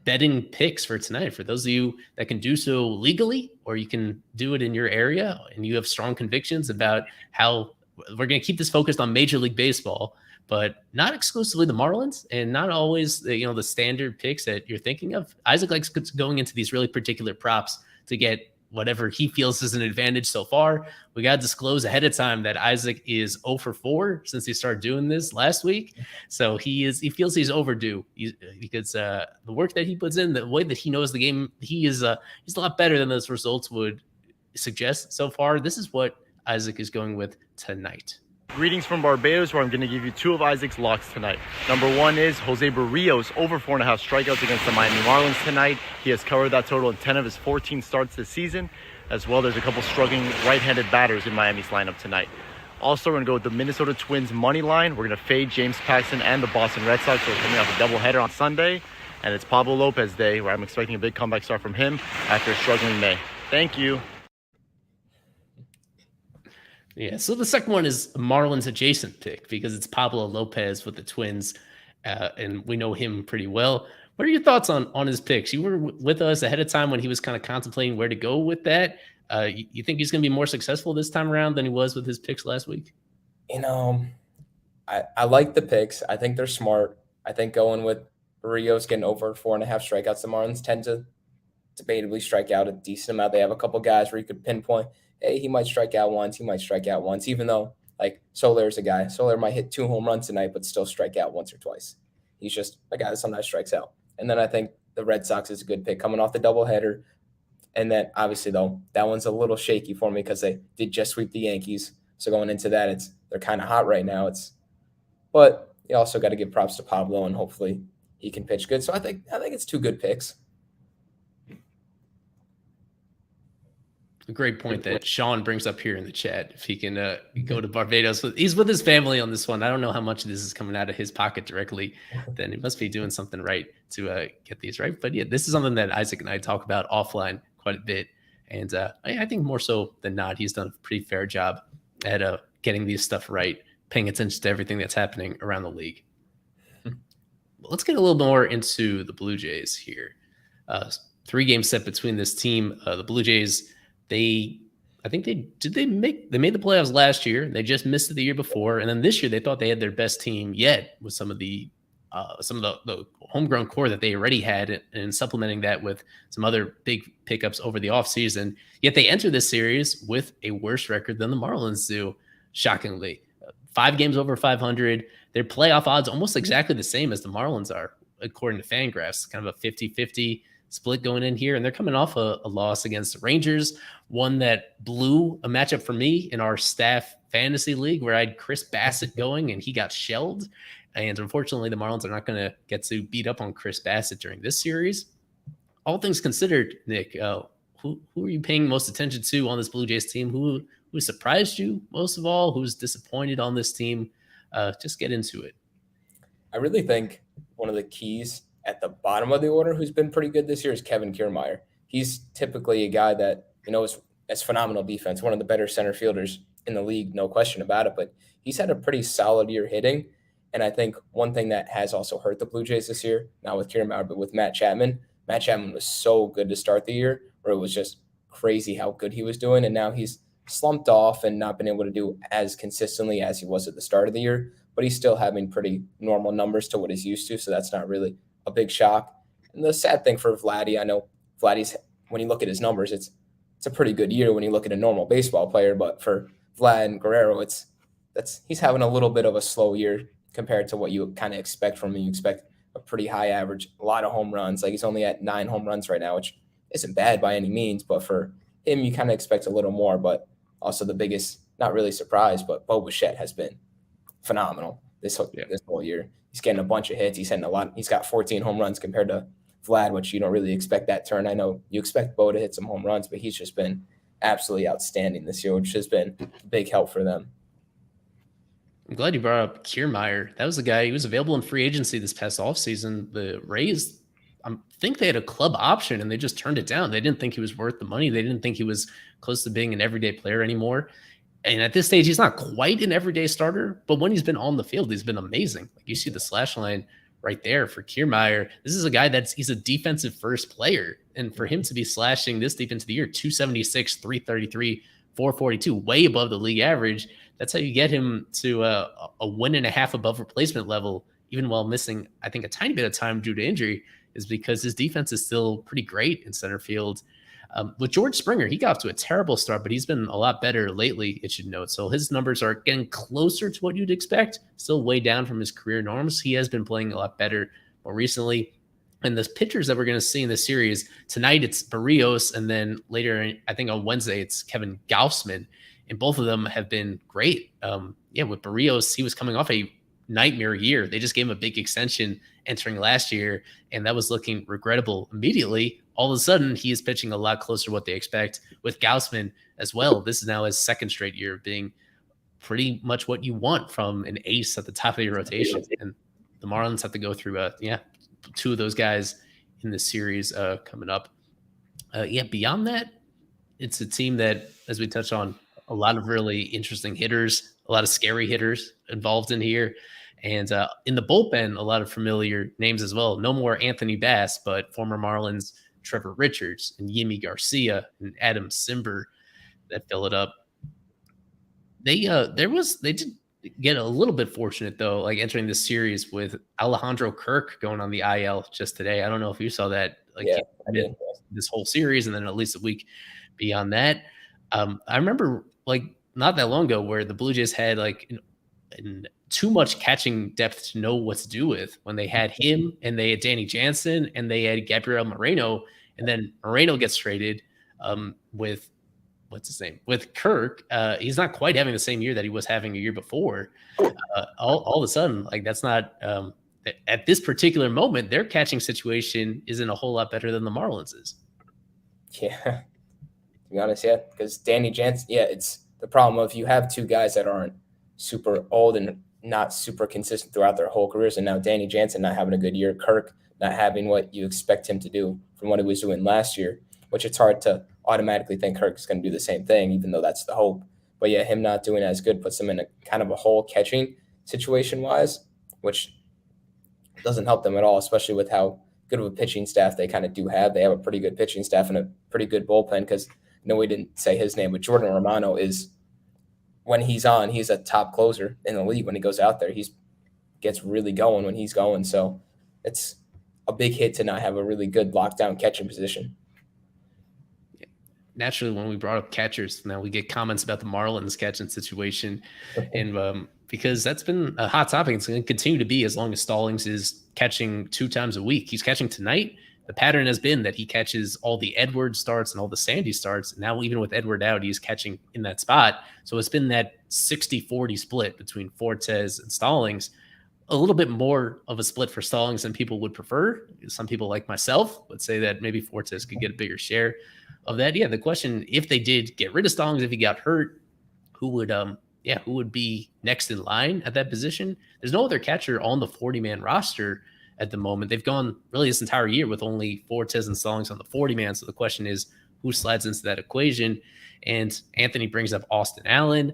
betting picks for tonight. For those of you that can do so legally, or you can do it in your area and you have strong convictions about how we're going to keep this focused on Major League Baseball, but not exclusively the Marlins and not always the standard picks that you're thinking of. Isaac likes going into these really particular props to get whatever he feels is an advantage so far. We got to disclose ahead of time that Isaac is 0 for 4 since he started doing this last week. So he feels he's overdue because the work that he puts in, the way that he knows the game, he's a lot better than those results would suggest so far. This is what Isaac is going with tonight. Greetings from Barbados, where I'm going to give you two of Isaac's locks tonight. Number one is Jose Barrios over 4.5 strikeouts against the Miami Marlins tonight. He has covered that total in 10 of his 14 starts this season. As well, there's a couple struggling right-handed batters in Miami's lineup tonight. Also, we're going to go with the Minnesota Twins money line. We're going to fade James Paxton and the Boston Red Sox. So we're coming off a doubleheader on Sunday. And it's Pablo Lopez Day, where I'm expecting a big comeback start from him after a struggling May. Thank you. Yeah, so the second one is a Marlins adjacent pick because it's Pablo Lopez with the Twins, and we know him pretty well. What are your thoughts on his picks? You were with us ahead of time when he was kind of contemplating where to go with that. You think he's going to be more successful this time around than he was with his picks last week? I like the picks. I think they're smart. I think going with Barrios getting over 4.5 strikeouts, the Marlins tend to debatably strike out a decent amount. They have a couple guys where you could pinpoint, hey, he might strike out once, even though, like, Soler's a guy. Soler might hit 2 home runs tonight, but still strike out once or twice. He's just a guy that sometimes strikes out. And then I think the Red Sox is a good pick coming off the doubleheader. And then, obviously, though, that one's a little shaky for me because they did just sweep the Yankees. So going into that, they're kind of hot right now. But you also got to give props to Pablo, and hopefully he can pitch good. So I think it's 2 good picks. A great point that Sean brings up here in the chat. If he can go to Barbados, he's with his family on this one. I don't know how much of this is coming out of his pocket directly. Then he must be doing something right to get these right. But yeah, this is something that Isaac and I talk about offline quite a bit. And I think more so than not, he's done a pretty fair job at getting these stuff right, paying attention to everything that's happening around the league. Let's get a little more into the Blue Jays here. 3-game set between this team. The Blue Jays, they made the playoffs last year. They just missed it the year before, and then this year they thought they had their best team yet with some of the homegrown core that they already had, and supplementing that with some other big pickups over the offseason. Yet they enter this series with a worse record than the Marlins do, shockingly. 5 games over 500. Their playoff odds almost exactly the same as the Marlins are, according to Fangraphs. Kind of a 50-50 split going in here, and they're coming off a loss against the Rangers, one that blew a matchup for me in our staff fantasy league where I had Chris Bassett going, and he got shelled. And unfortunately, the Marlins are not going to get to beat up on Chris Bassett during this series. All things considered, Nick, who are you paying most attention to on this Blue Jays team? Who surprised you most of all? Who's disappointed on this team? Just get into it. I really think one of the keys at the bottom of the order who's been pretty good this year is Kevin Kiermaier. He's typically a guy that, has phenomenal defense, one of the better center fielders in the league, no question about it, but he's had a pretty solid year hitting. And I think one thing that has also hurt the Blue Jays this year, not with Kiermaier, but with Matt Chapman. Matt Chapman was so good to start the year, where it was just crazy how good he was doing. And now he's slumped off and not been able to do as consistently as he was at the start of the year, but he's still having pretty normal numbers to what he's used to. So that's not really a big shock. And the sad thing for Vladdy, I know Vladdy's, when you look at his numbers, it's a pretty good year when you look at a normal baseball player, but for Vlad and Guerrero, he's having a little bit of a slow year compared to what you kind of expect from him. You expect a pretty high average, a lot of home runs. Like, he's only at 9 home runs right now, which isn't bad by any means, but for him, you kind of expect a little more. But also the biggest, not really surprise, but Bo Bichette has been phenomenal this whole year. He's getting a bunch of hits. He's hitting a lot. He's got 14 home runs compared to Vlad, which you don't really expect that turn. I know you expect Bo to hit some home runs, but he's just been absolutely outstanding this year, which has been a big help for them. I'm glad you brought up Kiermaier. That was the guy. He was available in free agency this past offseason. The Rays, I think they had a club option and they just turned it down. They didn't think he was worth the money. They didn't think he was close to being an everyday player anymore. And at this stage, he's not quite an everyday starter, but when he's been on the field, he's been amazing. Like you see the slash line right there for Kiermaier. This is a guy he's a defensive first player. And for him to be slashing this deep into the year, 276, 333, 442, way above the league average, that's how you get him to a 1.5 above replacement level, even while missing, I think, a tiny bit of time due to injury, is because his defense is still pretty great in center field. With George Springer, he got off to a terrible start, but he's been a lot better lately, it should note. So his numbers are getting closer to what you'd expect, still way down from his career norms. He has been playing a lot better more recently. And the pitchers that we're going to see in this series, tonight it's Barrios, and then later, I think on Wednesday, it's Kevin Gausman. And both of them have been great. With Barrios, he was coming off a nightmare year. They just gave him a big extension entering last year, and that was looking regrettable immediately. All of a sudden, he is pitching a lot closer to what they expect. With Gausman as well, this is now his second straight year of being pretty much what you want from an ace at the top of your rotation. And the Marlins have to go through, two of those guys in the series coming up. Beyond that, it's a team that, as we touched on, a lot of really interesting hitters, a lot of scary hitters involved in here. And in the bullpen, a lot of familiar names as well. No more Anthony Bass, but former Marlins Trevor Richards and Yimi Garcia and Adam Simber that fill it up. They did get a little bit fortunate though, like entering this series with Alejandro Kirk going on the IL just today. I don't know if you saw that. This whole series, and then at least a week beyond that. I remember not that long ago where the Blue Jays had too much catching depth to know what to do with when they had him and they had Danny Jansen and they had Gabriel Moreno, and then Moreno gets traded with with Kirk. He's not quite having the same year that he was having a year before. All of a sudden, that's not at this particular moment, their catching situation isn't a whole lot better than the Marlins is. Yeah, to be honest, because Danny Jansen, it's the problem of you have two guys that aren't super old and not super consistent throughout their whole careers, and now Danny Jansen not having a good year, Kirk not having what you expect him to do from what he was doing last year, which it's hard to automatically think Kirk is going to do the same thing, even though that's the hope. But him not doing as good puts him in a kind of a hole catching situation-wise, which doesn't help them at all, especially with how good of a pitching staff they kind of do have. They have a pretty good pitching staff and a pretty good bullpen because, we didn't say his name, but Jordan Romano is, when he's on, he's a top closer in the league. When he goes out there, he gets really going when he's going. So it's a big hit to not have a really good lockdown catching position. Naturally, when we brought up catchers, now we get comments about the Marlins catching situation. And because that's been a hot topic, it's going to continue to be as long as Stallings is catching 2 times a week. He's catching tonight. The pattern has been that he catches all the Edward starts and all the Sandy starts. Now, even with Edward out, he's catching in that spot. So it's been that 60-40 split between Fortes and Stallings. A little bit more of a split for Stallings than people would prefer. Some people like myself would say that maybe Fortes could get a bigger share of that. The question, if they did get rid of Stallings, if he got hurt, who would be next in line at that position? There's no other catcher on the 40-man roster at the moment. They've gone really this entire year with only Fortes and Stallings on the 40-man. So the question is, who slides into that equation? And Anthony brings up Austin Allen,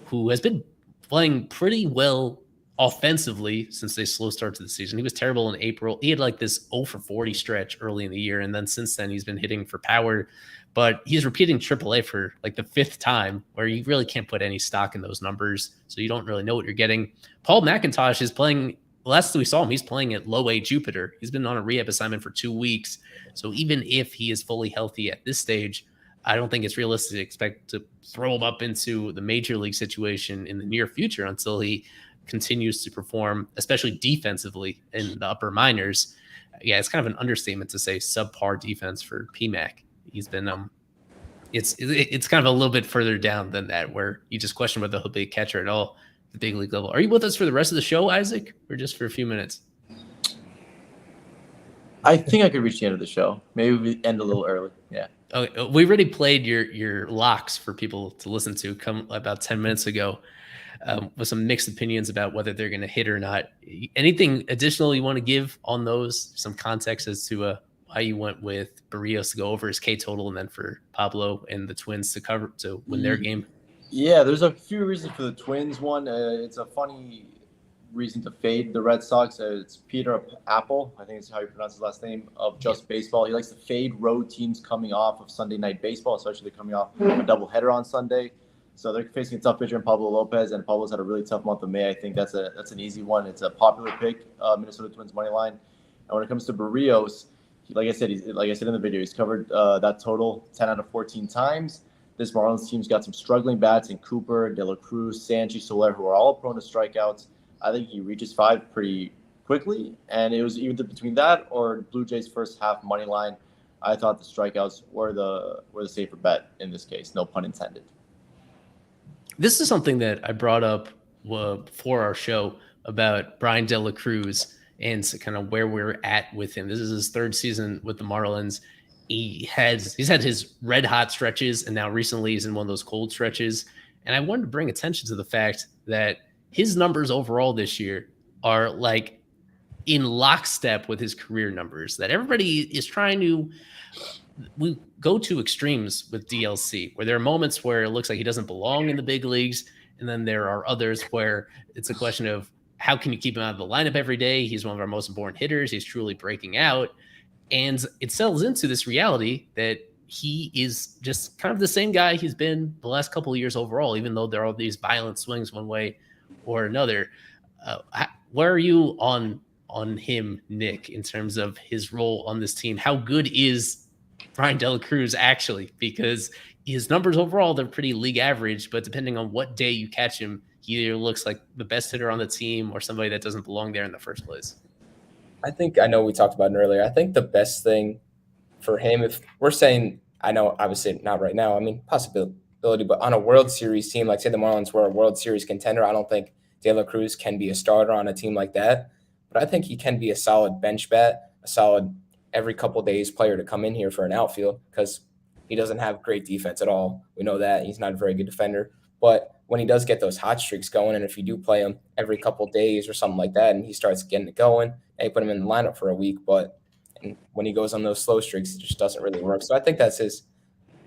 who has been playing pretty well offensively since they slow start to the season. He was terrible in April. He had this 0 for 40 stretch early in the year. And then since then, he's been hitting for power. But he's repeating AAA for the 5th time, where you really can't put any stock in those numbers. So you don't really know what you're getting. Paul McIntosh is playing. Last we saw him, he's playing at Low A Jupiter. He's been on a rehab assignment for 2 weeks. So even if he is fully healthy at this stage, I don't think it's realistic to expect to throw him up into the major league situation in the near future until he continues to perform, especially defensively in the upper minors. It's kind of an understatement to say subpar defense for PMAC. He's been it's kind of a little bit further down than that, where you just question whether he'll be a catcher at all at the big league level. Are you with us for the rest of the show, Isaac, or just for a few minutes? I think I could reach the end of the show. Maybe we end a little early. Yeah. Okay, we already played your locks for people to listen to come about 10 minutes ago, with some mixed opinions about whether they're going to hit or not. Anything additional you want to give on those? Some context as to why you went with Barrios to go over his K total, and then for Pablo and the Twins to win their game? Yeah, there's a few reasons for the Twins. One, it's a funny reason to fade the Red Sox. It's Peter Apple, I think it's how you pronounce his last name, of Just Baseball. He likes to fade road teams coming off of Sunday Night Baseball, especially coming off a doubleheader on Sunday. So they're facing a tough pitcher in Pablo Lopez, and Pablo's had a really tough month of May. I think that's an easy one. It's a popular pick, Minnesota Twins money line. And when it comes to Barrios, like I said in the video, he's covered that total 10 out of 14 times. This Marlins team's got some struggling bats in Cooper, De La Cruz, Sanchi, Soler, who are all prone to strikeouts. I think he reaches 5 pretty quickly, and it was either between that or Blue Jays' first half money line. I thought the strikeouts were the safer bet in this case, no pun intended. This is something that I brought up for our show about Brian De La Cruz and kind of where we're at with him. This is his 3rd season with the Marlins. He's had his red hot stretches, and now recently he's in one of those cold stretches. And I wanted to bring attention to the fact that his numbers overall this year are like in lockstep with his career numbers, that everybody is trying to, we go to extremes with DLC, where there are moments where it looks like he doesn't belong in the big leagues. And then there are others where it's a question of how can you keep him out of the lineup every day? He's one of our most important hitters. He's truly breaking out. And it settles into this reality that he is just kind of the same guy he's been the last couple of years overall, even though there are these violent swings one way or another. Where are you on him, Nick, in terms of his role on this team? How good is Brian De La Cruz actually? Because his numbers overall, they're pretty league average, but depending on what day you catch him, he either looks like the best hitter on the team or somebody that doesn't belong there in the first place. I know we talked about it earlier. I think the best thing for him, if we're saying, I know obviously not right now, I mean, possibility, but on a World Series team, like say the Marlins were a World Series contender, I don't think De La Cruz can be a starter on a team like that. But I think he can be a solid bench bat, a solid every couple days player to come in here for an outfield, because he doesn't have great defense at all. We know that. He's not a very good defender. But when he does get those hot streaks going, and if you do play him every couple days or something like that, and he starts getting it going, and you put him in the lineup for a week, but when he goes on those slow streaks, it just doesn't really work. So I think that's his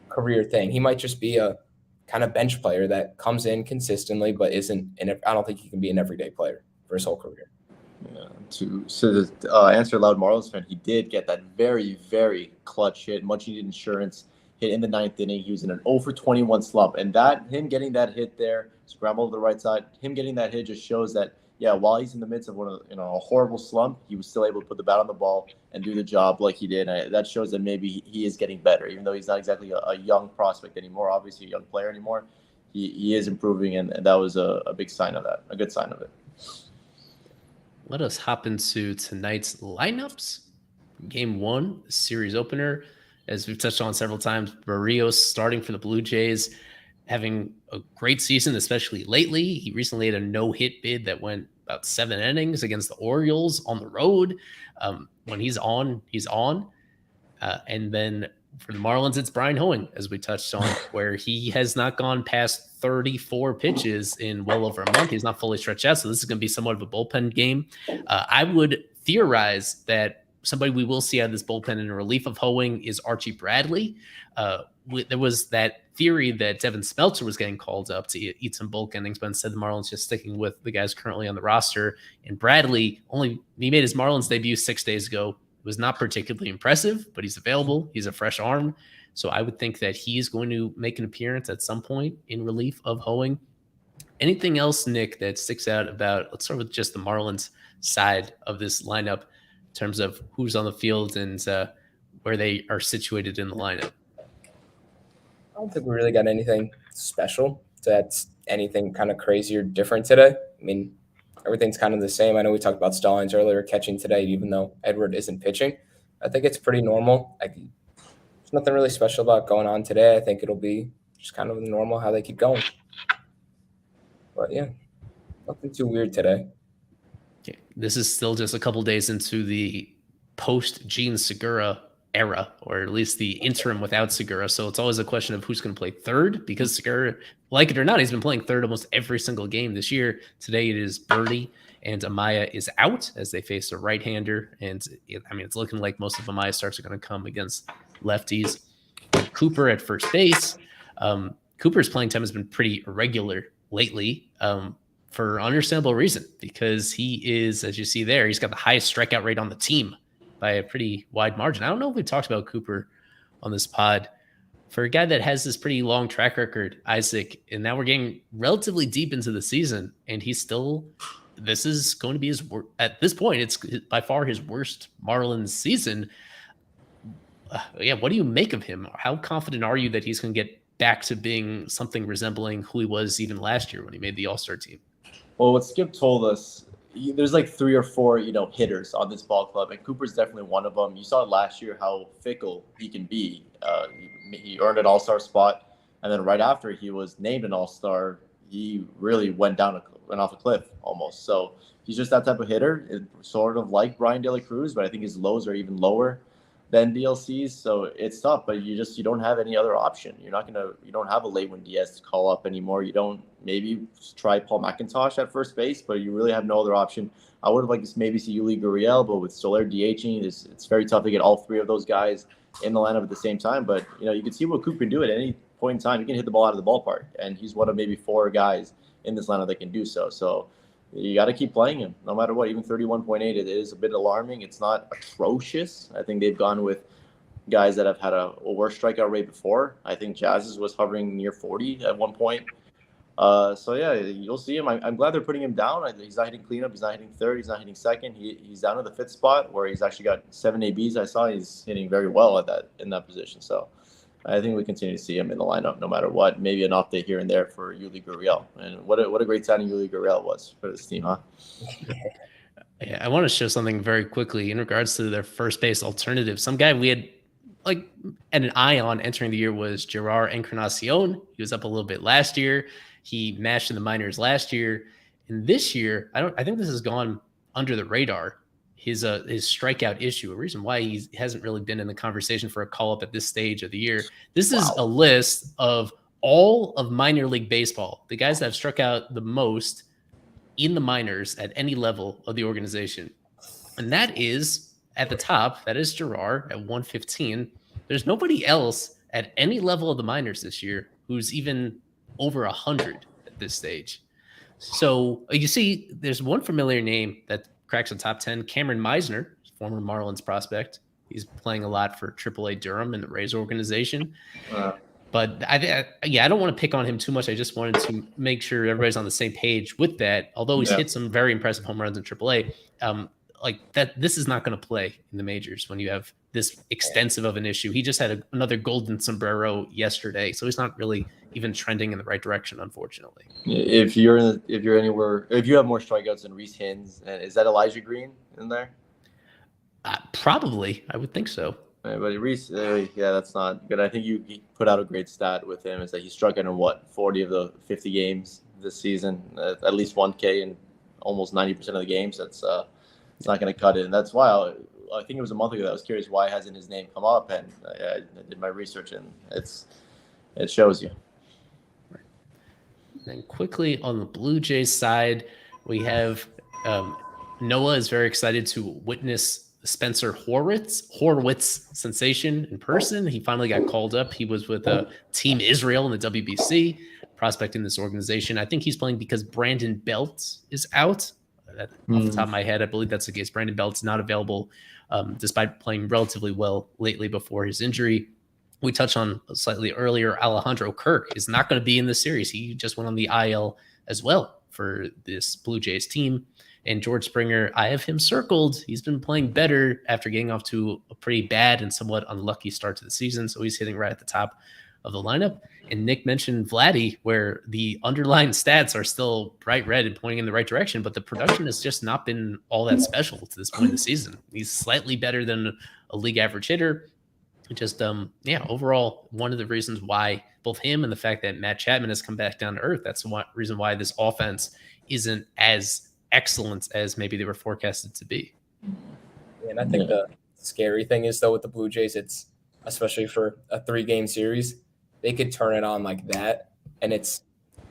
career thing. He might just be a kind of bench player that comes in consistently, but I don't think he can be an everyday player for his whole career. Yeah, to answer Loud Marlins fan, he did get that very, very clutch hit, much needed insurance hit in the 9th inning. He was in an 0 for 21 slump, and him getting that hit there, scramble to the right side, him getting that hit just shows that, yeah, while he's in the midst of a horrible slump, he was still able to put the bat on the ball and do the job like he did. And that shows that maybe he is getting better, even though he's not exactly a young prospect anymore, obviously a young player anymore. He is improving, and that was a big sign of that, a good sign of it. Let us hop into tonight's lineups. Game 1, series opener. As we've touched on several times, Barrios starting for the Blue Jays, having a great season, especially lately. He recently had a no-hit bid that went about 7 innings against the Orioles on the road. When he's on, he's on. And then for the Marlins, it's Brian Hoeing, as we touched on, where he has not gone past 34 pitches in well over a month. He's not fully stretched out, so this is going to be somewhat of a bullpen game. I would theorize that somebody we will see out of this bullpen in relief of Hoeing is Archie Bradley. There was that theory that Devin Smeltzer was getting called up to eat some bulk innings, but instead the Marlins just sticking with the guys currently on the roster. And Bradley, he made his Marlins debut 6 days ago. It was not particularly impressive, but he's available. He's a fresh arm. So I would think that he's going to make an appearance at some point in relief of Hoeing. Anything else, Nick, that sticks out about, let's start with just the Marlins side of this lineup in terms of who's on the field and where they are situated in the lineup? I don't think we really got anything special that's anything kind of crazy or different today. I mean, everything's kind of the same. I know we talked about Stallings earlier catching today, even though Edward isn't pitching. I think it's pretty normal. There's nothing really special about going on today. I think it'll be just kind of normal how they keep going. But yeah, nothing too weird today. Okay. This is still just a couple days into the post Gene Segura era, or at least the interim without Segura. So it's always a question of who's going to play third, because Segura, like it or not, he's been playing third almost every single game this year. Today it is Birdie, and Amaya is out as they face a right-hander. And it's looking like most of Amaya's starts are going to come against lefties. Cooper at first base. Cooper's playing time has been pretty irregular lately, for understandable reason, because he is, as you see there, he's got the highest strikeout rate on the team by a pretty wide margin. I don't know if we talked about Cooper on this pod. For a guy that has this pretty long track record, Isaac, and now we're getting relatively deep into the season, and he's still, this is going to be his, at this point, it's by far his worst Marlins season. What do you make of him? How confident are you that he's going to get back to being something resembling who he was even last year when he made the All-Star team? Well, what Skip told us, there's like 3 or 4, hitters on this ball club, and Cooper's definitely one of them. You saw last year how fickle he can be. He earned an all-star spot, and then right after he was named an all-star, he really went off a cliff almost. So he's just that type of hitter. It's sort of like Brian De La Cruz, but I think his lows are even lower than DLC's. So it's tough, but you don't have any other option. You don't have a Lewin Diaz to call up anymore. You don't, maybe try Paul McIntosh at first base, but you really have no other option. I would have liked to maybe see Yuli Gurriel, but with Soler DHing, it's very tough to get all 3 of those guys in the lineup at the same time. But you can see what Coop can do at any point in time. He can hit the ball out of the ballpark, and he's one of maybe 4 guys in this lineup that can do so. So you got to keep playing him no matter what. Even 31.8, it is a bit alarming. It's not atrocious. I think they've gone with guys that have had a worse strikeout rate before. I think Jazz's was hovering near 40 at one point. So yeah, you'll see him. I'm glad they're putting him down. He's not hitting cleanup. He's not hitting third. He's not hitting second. He's down to the 5th spot where he's actually got 7 ABs. I saw he's hitting very well in that position. So I think we continue to see him in the lineup no matter what. Maybe an off day here and there for Yuli Gurriel. And what a great signing Yuli Gurriel was for this team, huh? Yeah, I want to show something very quickly in regards to their first base alternative. Some guy we had an eye on entering the year was Gerard Encarnacion. He was up a little bit last year. He mashed in the minors last year. And this year, I think this has gone under the radar. His strikeout issue, a reason why he hasn't really been in the conversation for a call-up at this stage of the year. This is a list of all of minor league baseball, the guys that have struck out the most in the minors at any level of the organization. And that is, at the top, that is Gerard at 115. There's nobody else at any level of the minors this year who's even over 100 at this stage. So you see, there's one familiar name that cracks the top 10, Cameron Meisner, former Marlins prospect. He's playing a lot for AAA Durham and the Rays organization. But I don't want to pick on him too much. I just wanted to make sure everybody's on the same page with that. Although he's hit some very impressive home runs in AAA, this is not going to play in the majors when you have this extensive of an issue. He just had another golden sombrero yesterday, so he's not really even trending in the right direction, unfortunately. If you have more strikeouts than Reese Hins, is that Elijah Green in there? Probably, I would think so. But Reese, that's not good. I think you put out a great stat with him, is that he struck out in 40 of the 50 games this season, at least 1K in almost 90% of the games. It's not going to cut it, and that's why I think it was a month ago that I was curious why hasn't his name come up, and I did my research, and it shows you. Right. Then quickly on the Blue Jays side, we have Noah is very excited to witness Spencer Horwitz sensation in person. He finally got called up. He was with Team Israel in the WBC, prospecting this organization. I think he's playing because Brandon Belt is out. Off the top of my head, I believe that's the case. Brandon Belt's not available, despite playing relatively well lately before his injury. We touched on slightly earlier, Alejandro Kirk is not going to be in this series. He just went on the IL as well for this Blue Jays team. And George Springer, I have him circled. He's been playing better after getting off to a pretty bad and somewhat unlucky start to the season. So he's hitting right at the top of the lineup. And Nick mentioned Vladdy, where the underlying stats are still bright red and pointing in the right direction, but the production has just not been all that special to this point in the season. He's slightly better than a league average hitter. Just, overall, one of the reasons why both him and the fact that Matt Chapman has come back down to earth, that's the reason why this offense isn't as excellent as maybe they were forecasted to be. And I think the scary thing is, though, with the Blue Jays, it's especially for a 3-game series, they could turn it on like that, and it's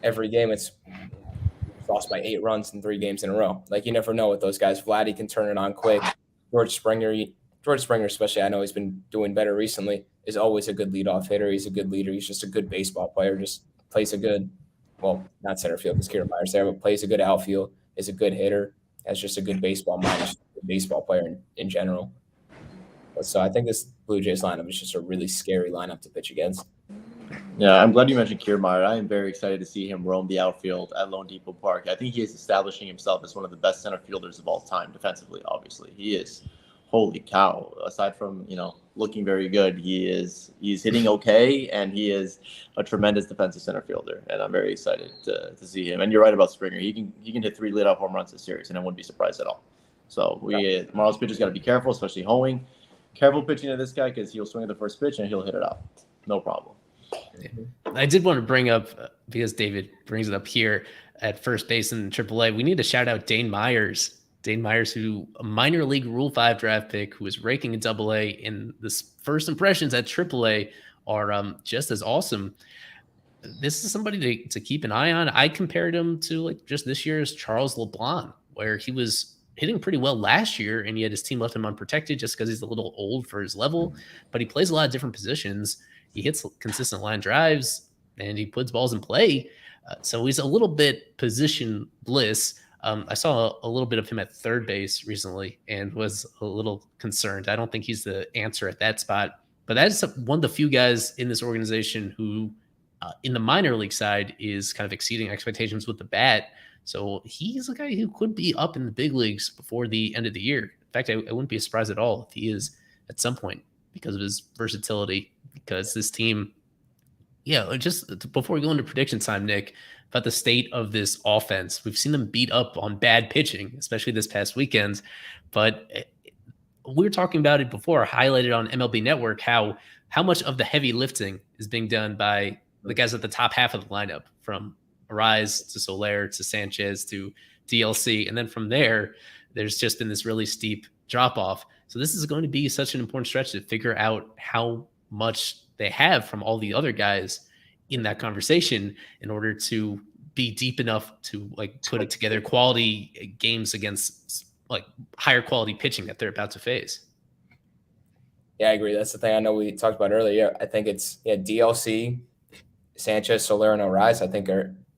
every game it's lost by 8 runs in 3 games in a row. Like, you never know with those guys. Vladdy can turn it on quick. George Springer, especially, I know he's been doing better recently, is always a good leadoff hitter. He's a good leader. He's just a good baseball player. Just plays a good, well, not center field because Kieran Myers there, but plays a good outfield, is a good hitter, has just a good baseball mind, just a good baseball player in general. So I think this Blue Jays lineup is just a really scary lineup to pitch against. Yeah, I'm glad you mentioned Kiermaier. I am very excited to see him roam the outfield at Lone Depot Park. I think he is establishing himself as one of the best center fielders of all time, defensively, obviously. He is, holy cow, aside from, looking very good, he's hitting okay, and he is a tremendous defensive center fielder, and I'm very excited to see him. And you're right about Springer. He can hit 3 leadoff home runs this series, and I wouldn't be surprised at all. So Marlins pitchers got to be careful, especially Hoeing. Careful pitching to this guy because he'll swing at the first pitch and he'll hit it out. No problem. I did want to bring up, because David brings it up here at first base in AAA, we need to shout out Dane Myers. Dane Myers, who a minor league Rule 5 draft pick, who is raking in AA, and this first impressions at AAA are just as awesome. This is somebody to keep an eye on. I compared him to just this year's Charles LeBlanc, where he was hitting pretty well last year, and yet his team left him unprotected just because he's a little old for his level, but he plays a lot of different positions. He hits consistent line drives, and he puts balls in play. So he's a little bit position bliss. I saw a little bit of him at third base recently and was a little concerned. I don't think he's the answer at that spot, but that is one of the few guys in this organization who in the minor league side is kind of exceeding expectations with the bat. So he's a guy who could be up in the big leagues before the end of the year. In fact, I wouldn't be surprised at all if he is at some point because of his versatility, because this team, just before we go into prediction time, Nick, about the state of this offense. We've seen them beat up on bad pitching, especially this past weekend, but we were talking about it before, highlighted on MLB Network, how much of the heavy lifting is being done by the guys at the top half of the lineup, from Arise to Soler to Sanchez to DLC. And then from there, there's just been this really steep drop off. So this is going to be such an important stretch to figure out how much they have from all the other guys in that conversation in order to be deep enough to put it together quality games against higher quality pitching that they're about to face. Yeah, I agree. That's the thing I know we talked about earlier. I think it's DLC, Sanchez, Soler, and Arise, I think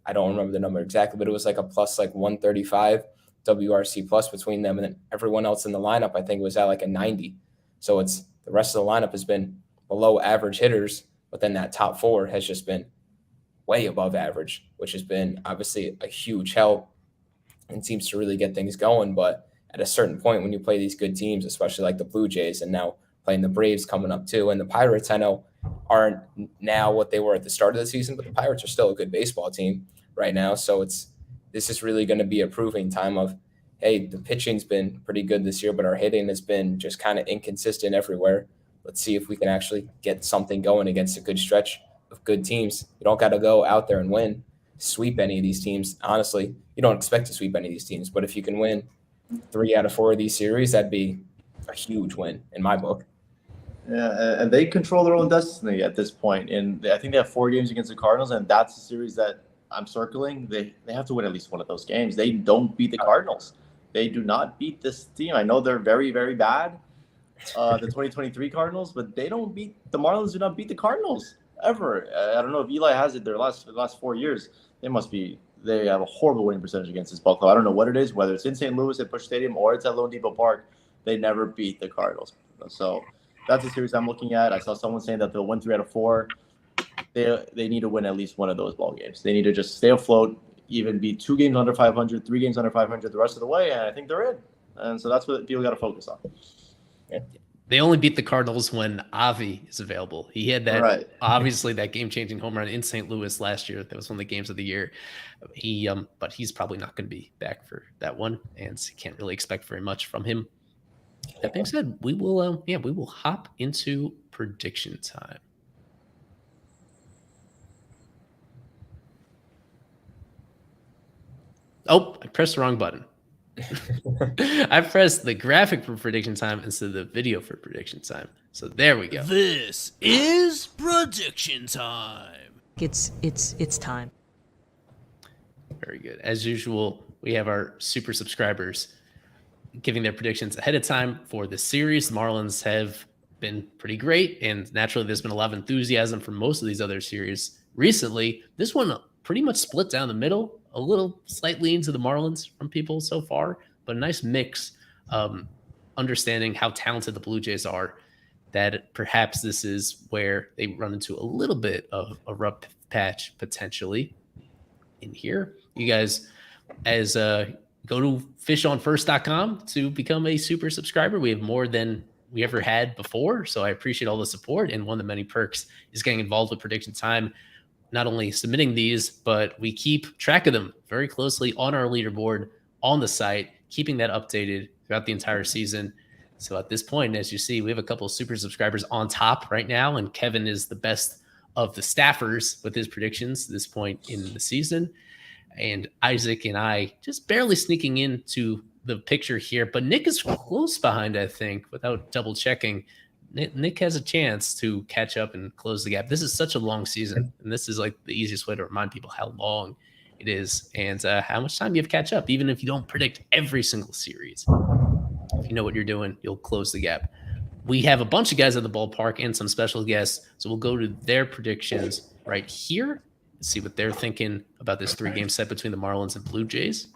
I don't remember the number exactly, but it was a plus 135 WRC plus between them. And then everyone else in the lineup, I think, was at a 90. So it's the rest of the lineup has been below average hitters, but then that top 4 has just been way above average, which has been obviously a huge help and seems to really get things going. But at a certain point, when you play these good teams, especially like the Blue Jays and now playing the Braves coming up too, and the Pirates, I know, aren't now what they were at the start of the season, but the Pirates are still a good baseball team right now. So this is really going to be a proving time of, hey, the pitching's been pretty good this year, but our hitting has been just kind of inconsistent everywhere. Let's see if we can actually get something going against a good stretch of good teams. You don't got to go out there and sweep any of these teams. Honestly, you don't expect to sweep any of these teams, but if you can win 3 out of 4 of these series, that'd be a huge win in my book. Yeah, and they control their own destiny at this point. And I think they have 4 games against the Cardinals, and that's the series that I'm circling. They have to win at least one of those games. They don't beat the Cardinals. They do not beat this team. I know they're very, very bad, the 2023 Cardinals, but they don't beat – the Marlins do not beat the Cardinals ever. I don't know if Eli has it the last 4 years. They have a horrible winning percentage against this ball club. I don't know what it is, whether it's in St. Louis at Busch Stadium or it's at Lone Depot Park. They never beat the Cardinals. So that's a series I'm looking at. I saw someone saying that they'll win 3 out of 4. They need to win at least one of those ball games. They need to just stay afloat, even be 2 games under 500, 3 games under 500 the rest of the way, and I think they're in. And so that's what people got to focus on. Yeah. They only beat the Cardinals when Avi is available. He had that, obviously, that game-changing home run in St. Louis last year. That was one of the games of the year. But he's probably not going to be back for that one, and so you can't really expect very much from him. That being said, we will hop into prediction time. Oh, I pressed the wrong button. I pressed the graphic for prediction time instead of the video for prediction time. So there we go. This is prediction time. It's time. Very good. As usual, we have our super subscribers giving their predictions ahead of time for the series. The Marlins have been pretty great, and naturally there's been a lot of enthusiasm for most of these other series recently. This one pretty much split down the middle, a little slightly into the Marlins from people so far, but a nice mix, understanding how talented the Blue Jays are, that perhaps this is where they run into a little bit of a rough patch potentially in here. You guys, as go to fishonfirst.com to become a super subscriber. We have more than we ever had before, so I appreciate all the support, and one of the many perks is getting involved with prediction time, not only submitting these, but we keep track of them very closely on our leaderboard on the site, keeping that updated throughout the entire season. So at this point, as you see, we have a couple of super subscribers on top right now, and Kevin is the best of the staffers with his predictions at this point in the season. And Isaac and I just barely sneaking into the picture here, but Nick is close behind, I think, without double checking. Nick has a chance to catch up and close the gap. This is such a long season, and this is like the easiest way to remind people how long it is and how much time you have to catch up, even if you don't predict every single series. If you know what you're doing, you'll close the gap. We have a bunch of guys at the ballpark and some special guests, so we'll go to their predictions right here and see what they're thinking about this 3-game set between the Marlins and Blue Jays.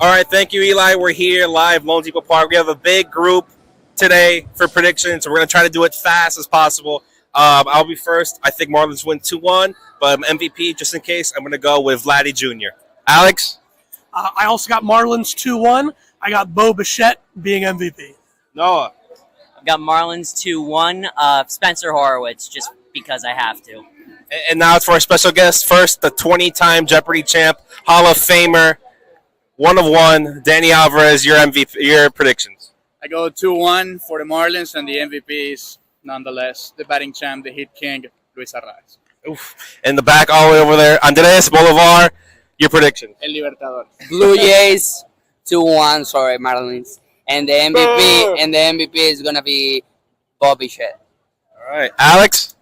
All right, thank you, Eli. We're here live, Lone Depot Park. We have a big group today for predictions, so we're going to try to do it fast as possible. I'll be first. I think Marlins win 2-1, but MVP, just in case, I'm going to go with Vladdy Jr. Alex? I also got Marlins 2-1. I got Bo Bichette being MVP. Noah? I've got Marlins 2-1. Spencer Horowitz, just because I have to. And now it's for our special guest. First, the 20-time Jeopardy champ, Hall of Famer, 1 of 1, Danny Alvarez, your MVP, your predictions. I go 2-1 for the Marlins, and the MVP is nonetheless the batting champ, the hit king, Luis Arraez. Oof. In the back, all the way over there, Andres Bolivar, your predictions. El Libertador. Blue Jays 2-1. Sorry, Marlins. And the MVP is gonna be Bobby Shett. All right, Alex.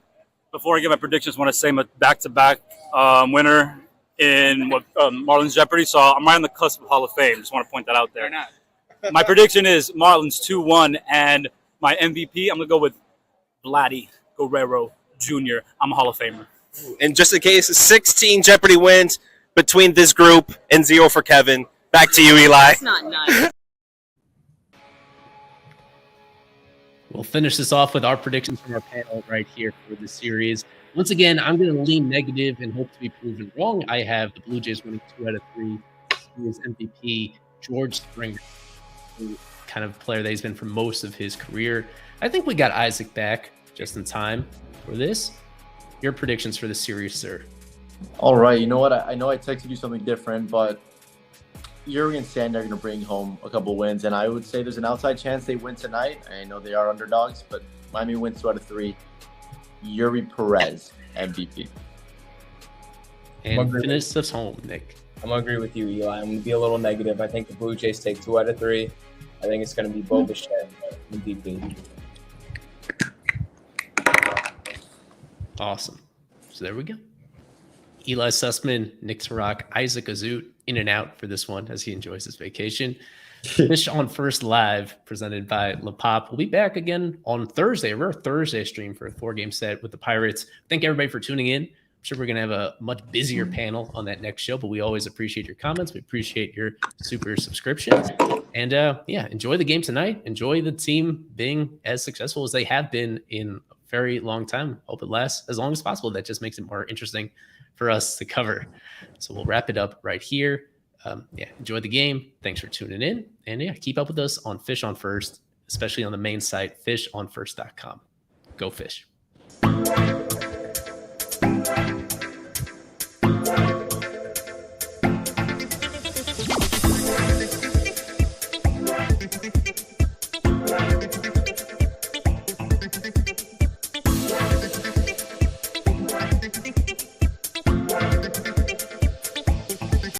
Before I give my predictions, I want to say I'm a back-to-back winner in Marlins Jeopardy, so I'm right on the cusp of Hall of Fame. Just want to point that out there. Why not? My prediction is Marlins 2-1, and my MVP, I'm going to go with Vladdy Guerrero Jr. I'm a Hall of Famer. And just in case, 16 Jeopardy wins between this group and 0 for Kevin. Back to you, Eli. That's not nice. We'll finish this off with our predictions from our panel right here for the series. Once again, I'm going to lean negative and hope to be proven wrong. I have the Blue Jays winning 2 out of 3. Series MVP, George Springer, kind of player that he's been for most of his career. I think we got Isaac back just in time for this. Your predictions for the series, sir? All right. You know what? I know I texted you something different, but Yuri and Sandy are going to bring home a couple wins, and I would say there's an outside chance they win tonight. I know they are underdogs, but Miami wins 2 out of 3. Yuri Perez, MVP. And finish us home, Nick. I'm going to agree with you, Eli. I'm going to be a little negative. I think the Blue Jays take 2 out of 3. I think it's going to be Bo Bichette, MVP. Awesome. So there we go. Eli Sussman, Nick Tarak, Isaac Azut in and out for this one as he enjoys his vacation. Fish on First Live, presented by La Pop. We'll be back again on Thursday. We're a Thursday stream for a 4-game set with the Pirates. Thank everybody for tuning in. I'm sure we're going to have a much busier panel on that next show, but we always appreciate your comments. We appreciate your super subscriptions. And enjoy the game tonight. Enjoy the team being as successful as they have been in a very long time. Hope it lasts as long as possible. That just makes it more interesting for us to cover. So we'll wrap it up right here. Enjoy the game. Thanks for tuning in. And keep up with us on Fish on First, especially on the main site, fishonfirst.com. Go Fish.